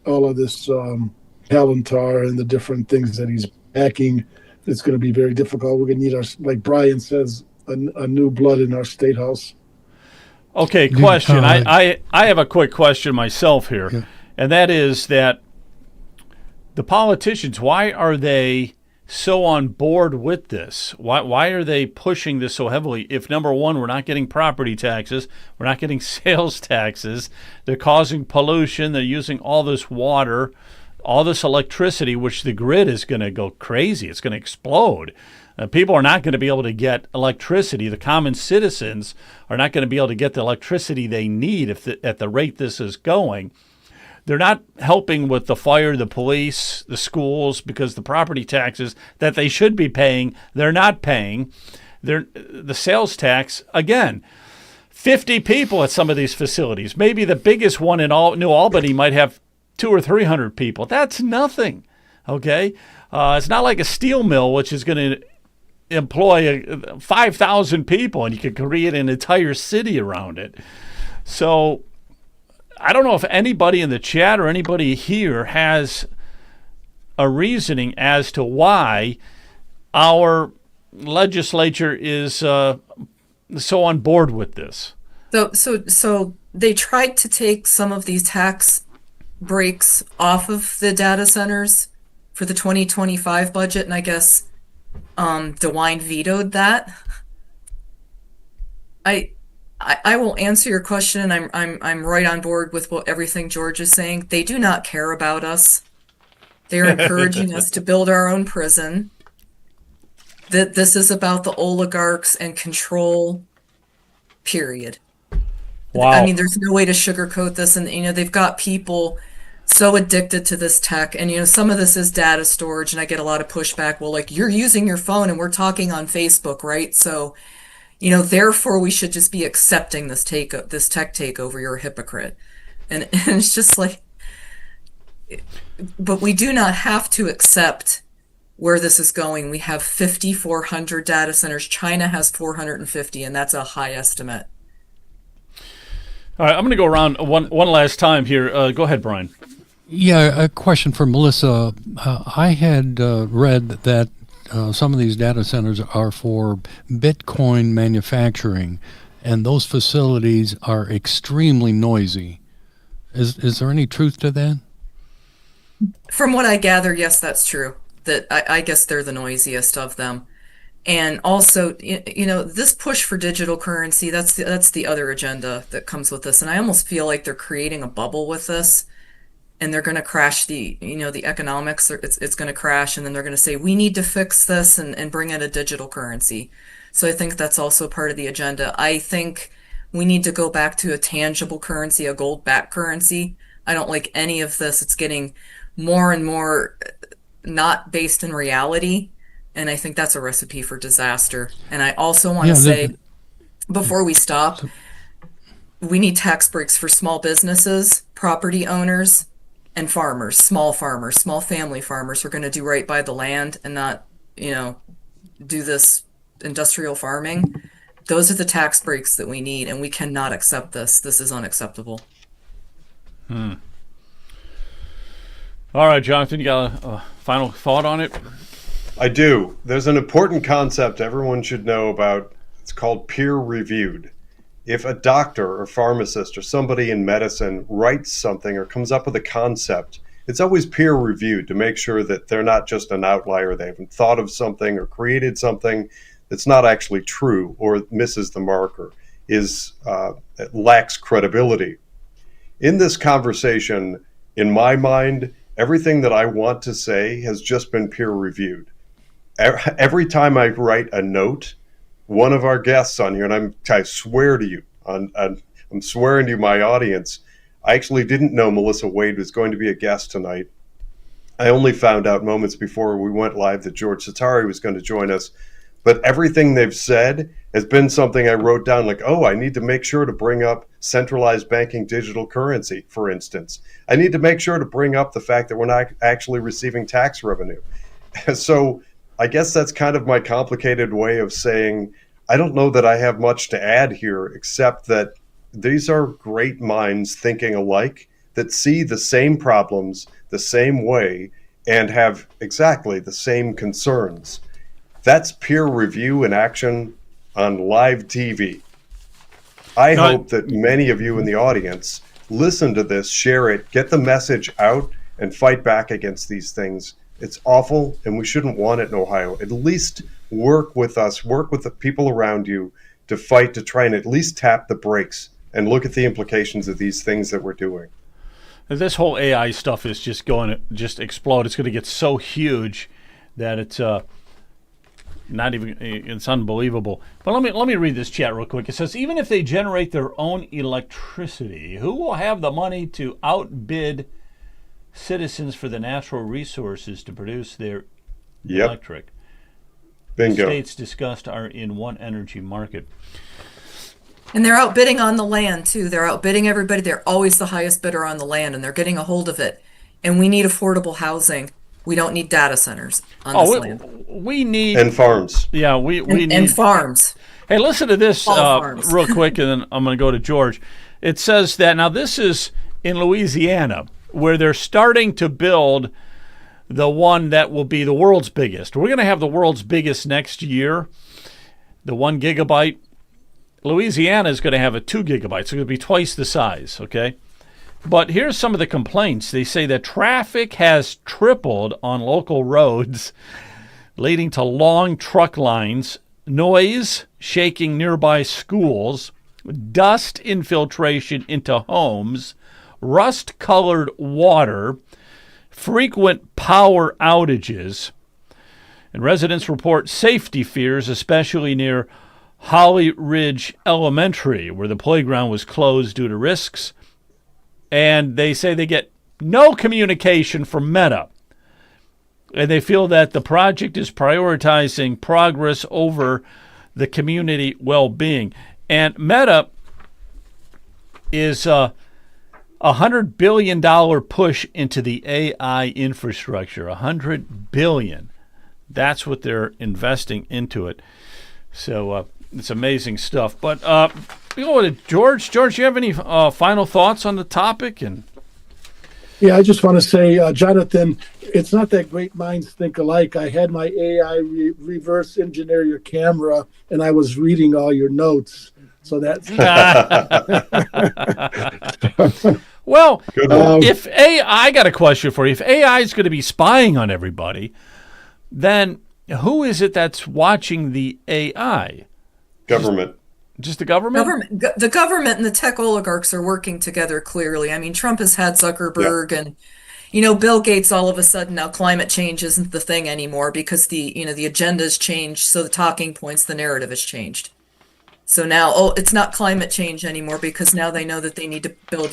all of this Palantir and the different things that he's backing, it's going to be very difficult. We're going to need, like Brian says, a new blood in our state house. Okay, question. I have a quick question myself here, and that is that the politicians, why are they so on board with this? Why are they pushing this so heavily? If, number one, we're not getting property taxes, we're not getting sales taxes, they're causing pollution, they're using all this water, all this electricity, which the grid is going to go crazy. It's going to explode. People are not going to be able to get electricity. The common citizens are not going to be able to get the electricity they need at the rate this is going. They're not helping with the fire, the police, the schools, because the property taxes that they should be paying, they're not paying. The sales tax, again, 50 people at some of these facilities. Maybe the biggest one in New Albany might have 200 or 300 people. That's nothing, okay? It's not like a steel mill, which is going to employ 5,000 people, and you could create an entire city around it. So I don't know if anybody in the chat or anybody here has a reasoning as to why our legislature is so on board with this. So they tried to take some of these tax breaks off of the data centers for the 2025 budget, and I guess DeWine vetoed that. I will answer your question, and I'm right on board with everything George is saying. They do not care about us. They are encouraging us to build our own prison. That this is about the oligarchs and control. Period. Wow. I mean, there's no way to sugarcoat this, and they've got people so addicted to this tech, and some of this is data storage, and I get a lot of pushback. Well, like, you're using your phone and we're talking on Facebook, right? So, therefore we should just be accepting this tech takeover. You're a hypocrite. And it's just like, but we do not have to accept where this is going. We have 5,400 data centers. China has 450, and that's a high estimate. All right, I'm going to go around one last time here. Go ahead, Brian. Yeah, a question for Melissa. I had read that some of these data centers are for Bitcoin manufacturing, and those facilities are extremely noisy. Is there any truth to that? From what I gather, yes, that's true. That I guess they're the noisiest of them. And also, this push for digital currency, that's the other agenda that comes with this. And I almost feel like they're creating a bubble with this, and they're going to crash the economics. It's going to crash, and then they're going to say, we need to fix this and bring in a digital currency. So I think that's also part of the agenda. I think we need to go back to a tangible currency, a gold-backed currency. I don't like any of this. It's getting more and more not based in reality. And I think that's a recipe for disaster. And I also want to say, before we stop, we need tax breaks for small businesses, property owners, and farmers, small family farmers who are going to do right by the land and not, do this industrial farming. Those are the tax breaks that we need, and we cannot accept this. This is unacceptable. All right, Jonathan, you got a final thought on it? I do. There's an important concept everyone should know about. It's called peer-reviewed. If a doctor or pharmacist or somebody in medicine writes something or comes up with a concept, it's always peer-reviewed to make sure that they're not just an outlier. They haven't thought of something or created something that's not actually true or misses the marker. lacks credibility. In this conversation, in my mind, everything that I want to say has just been peer reviewed. Every time I write a note, one of our guests on here, and I swear to you, I'm swearing to my audience, I actually didn't know Melissa Wade was going to be a guest tonight. I only found out moments before we went live that George Satari was going to join us. But everything they've said has been something I wrote down, like, oh, I need to make sure to bring up centralized banking digital currency, for instance. I need to make sure to bring up the fact that we're not actually receiving tax revenue. So I guess that's kind of my complicated way of saying, I don't know that I have much to add here, except that these are great minds thinking alike that see the same problems the same way and have exactly the same concerns. That's peer review in action on live TV. I hope that many of you in the audience listen to this, share it, get the message out, and fight back against these things. It's awful, and we shouldn't want it in Ohio. At least work with us, work with the people around you to fight to try and at least tap the brakes and look at the implications of these things that we're doing. This whole AI stuff is just going to just explode. It's going to get so huge that it's not even, it's unbelievable. But let me read this chat real quick. It says, even if they generate their own electricity, who will have the money to outbid citizens for the natural resources to produce their electric? Bingo. The states discussed are in one energy market. And they're outbidding on the land too. They're outbidding everybody. They're always the highest bidder on the land, and they're getting a hold of it. And we need affordable housing. We don't need data centers on this land. We need and farms. Yeah, we need and farms. Hey, listen to this real quick, and then I'm going to go to George. It says that now this is in Louisiana, where they're starting to build the one that will be the world's biggest. We're going to have the world's biggest next year, the 1 gigabyte. Louisiana is going to have a 2 gigabytes. So it'll be twice the size, okay? But here's some of the complaints. They say that traffic has tripled on local roads, leading to long truck lines, noise shaking nearby schools, dust infiltration into homes, rust-colored water, frequent power outages, and residents report safety fears, especially near Holly Ridge Elementary, where the playground was closed due to risks. And they say they get no communication from Meta. And they feel that the project is prioritizing progress over the community well-being. And Meta is a $100 billion push into the AI infrastructure. $100 billion. That's what they're investing into it. So it's amazing stuff. But we go to George. George, you have any final thoughts on the topic? And yeah, I just want to say, Jonathan, it's not that great minds think alike. I had my AI reverse engineer your camera, and I was reading all your notes. So that's well. If AI, I got a question for you. If AI is going to be spying on everybody, then who is it that's watching the AI? Government. Just the government? The government and the tech oligarchs are working together clearly. I mean, Trump has had Zuckerberg and, Bill Gates. All of a sudden now climate change isn't the thing anymore because the agenda's changed. So the talking points, the narrative has changed. So now, it's not climate change anymore because now they know that they need to build,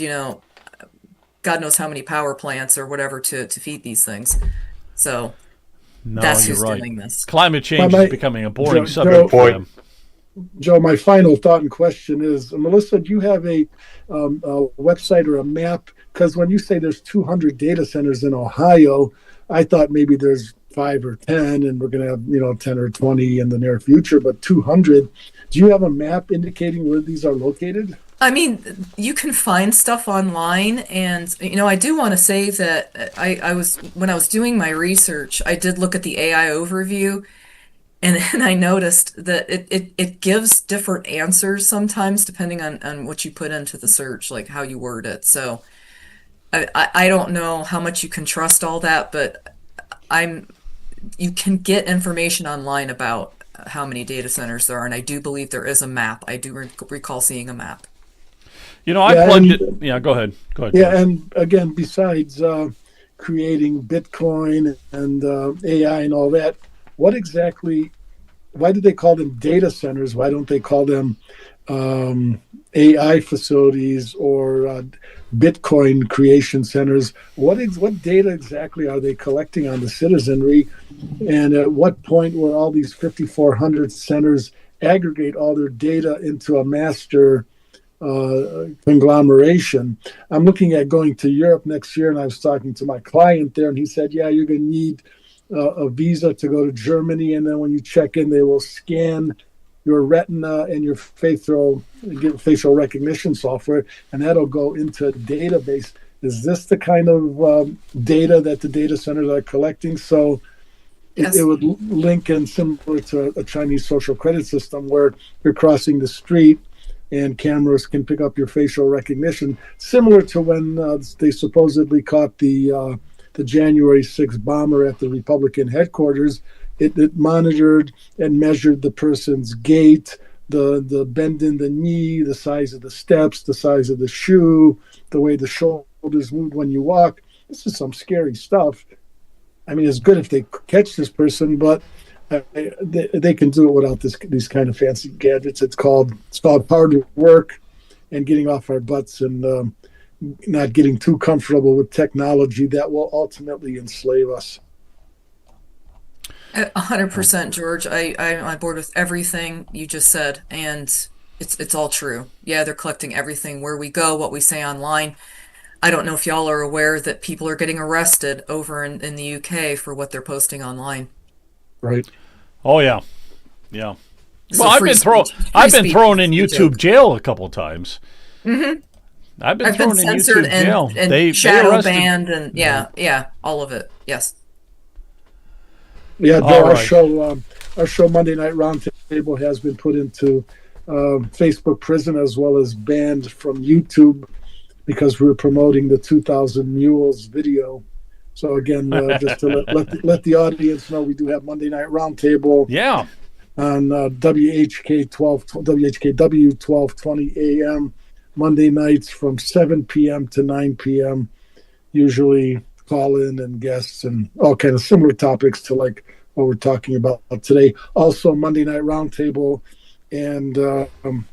God knows how many power plants or whatever to feed these things. So that's who's doing this. Climate change is becoming a boring subject for them. Joe, my final thought and question is, Melissa, do you have a website or a map? Because when you say there's 200 data centers in Ohio, I thought maybe there's 5 or 10, and we're going to have 10 or 20 in the near future. But 200, do you have a map indicating where these are located? I mean, you can find stuff online, and I do want to say that when I was doing my research, I did look at the AI overview. And I noticed that it gives different answers sometimes depending on what you put into the search, like how you word it. So I don't know how much you can trust all that, but you can get information online about how many data centers there are, and I do believe there is a map. I do recall seeing a map. You know, I Yeah, plugged and- it. Yeah, go ahead. Go ahead. Yeah, and again, besides creating Bitcoin and AI and all that, what exactly? Why do they call them data centers? Why don't they call them AI facilities or Bitcoin creation centers? What data exactly are they collecting on the citizenry? And at what point will all these 5,400 centers aggregate all their data into a master conglomeration? I'm looking at going to Europe next year, and I was talking to my client there, and he said, "Yeah, you're going to need a visa to go to Germany, and then when you check in, they will scan your retina and your facial recognition software, and that'll go into a database." Is this the kind of data that the data centers are collecting? So Yes. it would link in similar to a Chinese social credit system where you're crossing the street and cameras can pick up your facial recognition, similar to when they supposedly caught the January 6th bomber at the Republican headquarters. It monitored and measured the person's gait, the bend in the knee, the size of the steps, the size of the shoe, the way the shoulders move when you walk. This is some scary stuff. I mean, it's good if they catch this person, but they can do it without these kind of fancy gadgets. It's called hard work and getting off our butts and not getting too comfortable with technology that will ultimately enslave us. 100%, George. I'm on board with everything you just said, and it's all true. Yeah, they're collecting everything, where we go, what we say online. I don't know if y'all are aware that people are getting arrested over in the UK for what they're posting online. Right. Oh yeah, yeah. So Well, I've free been thrown. speech- free I've been speech thrown in is a YouTube joke. jail a couple times. I've been I've thrown been in censored YouTube jail. and They shadow arrested. banned, and yeah, all of it. Yes. Yeah, All Joe, right. our show Monday Night Roundtable has been put into Facebook prison as well as banned from YouTube because we were promoting the 2000 Mules video. So again, just to let the audience know, we do have Monday Night Roundtable Yeah. on WHKW 1220 AM Monday nights from 7 p.m. to 9 p.m. Usually call in and guests and all kind of similar topics to like what we're talking about today. Also, Monday Night Roundtable and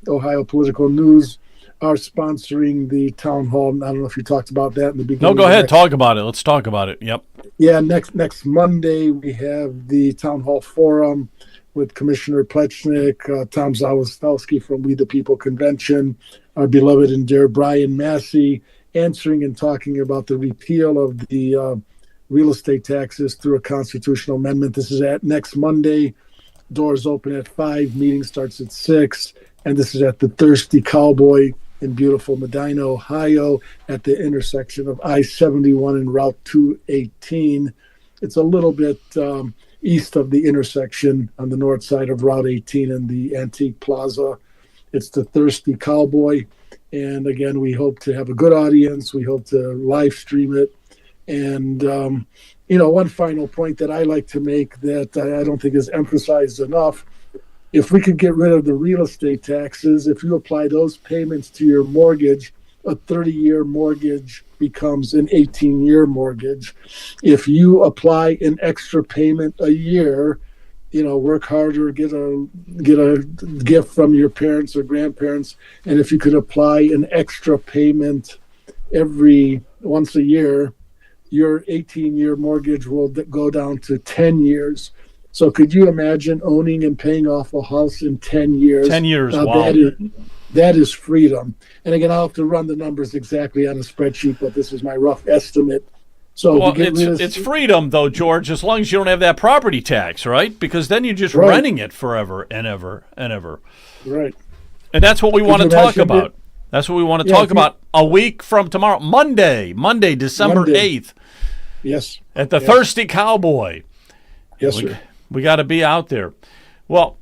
Ohio Political News are sponsoring the town hall. I don't know if you talked about that in the beginning. No, go of ahead. next- Talk about it. Let's talk about it. Yep. Yeah, next Monday we have the town hall forum with Commissioner Plechnik, Tom Zawistowski from We the People Convention, our beloved and dear Brian Massey, answering and talking about the repeal of the real estate taxes through a constitutional amendment. This is at next Monday. Doors open at 5, meeting starts at 6, and this is at the Thirsty Cowboy in beautiful Medina, Ohio, at the intersection of I-71 and Route 218. It's a little bit east of the intersection on the north side of Route 18 and the Antique Plaza. It's the Thirsty Cowboy. And again, we hope to have a good audience. We hope to live stream it. And, one final point that I like to make that I don't think is emphasized enough. If we could get rid of the real estate taxes, if you apply those payments to your mortgage, a 30-year mortgage becomes an 18-year mortgage. If you apply an extra payment a year, work harder, get a gift from your parents or grandparents, and if you could apply an extra payment once a year, your 18-year mortgage will go down to 10 years. So could you imagine owning and paying off a house in 10 years? 10 years, wow. That is freedom. And again, I'll have to run the numbers exactly on a spreadsheet, but this is my rough estimate. So Well, it's freedom, though, George, as long as you don't have that property tax, right? Because then you're just Right. renting it forever and ever and ever. right. And that's what we want to you talk imagine about. it? That's what we want to Yeah, talk if you- about a week from tomorrow, Monday, December Monday. 8th, Yes. at the Thirsty Cowboy. Yes, sir. We got to be out there. Well,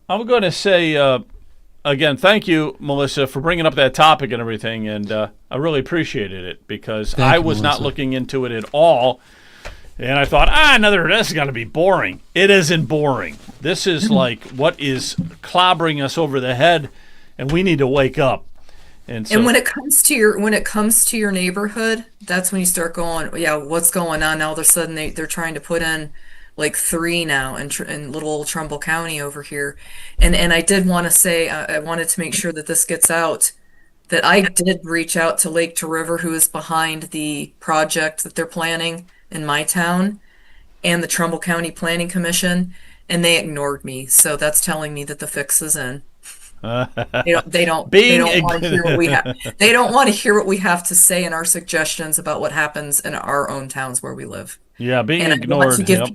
I'm going to say, again, thank you, Melissa, for bringing up that topic and everything. And I really appreciated it because Thank I you, was not Melissa. looking into it at all. And I thought, this is going to be boring. It isn't boring. This is like what is clobbering us over the head, and we need to wake up. And when it comes to your neighborhood, that's when you start going, yeah, what's going on? Now all of a sudden they're trying to put in like 3 now in little old Trumbull County over here. And I did want to say, I wanted to make sure that this gets out, that I did reach out to Lake to River, who is behind the project that they're planning in my town, and the Trumbull County Planning Commission, and they ignored me. So that's telling me that the fix is in. They don't want to hear what we have. They don't want to hear what we have to say in our suggestions about what happens in our own towns where we live. Yeah, being and ignored. I want to give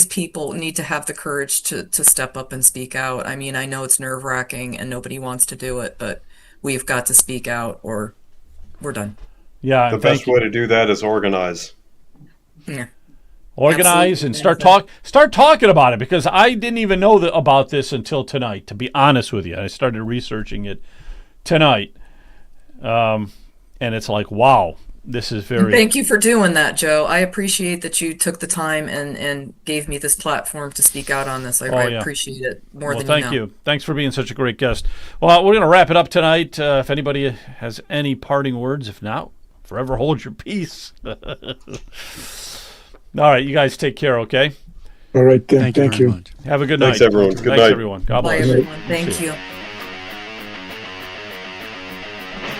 people need to have the courage to step up and speak out. I mean, I know it's nerve-wracking and nobody wants to do it, but we've got to speak out or we're done. Yeah, the best way to do that is organize. Yeah. Organize and start talking about it, because I didn't even know about this until tonight, to be honest with you. I started researching it tonight, and it's like, wow, this is very... Thank you for doing that, Joe. I appreciate that you took the time and gave me this platform to speak out on this. I appreciate it more than you know. Thank you. Thanks for being such a great guest. Well, we're going to wrap it up tonight. If anybody has any parting words, if not, forever hold your peace. All right, you guys take care, okay? All right, then. Thank you. Much. Have a good night. Thanks, everyone. Good night. Everyone. God bless. Bye, everyone. Thank you.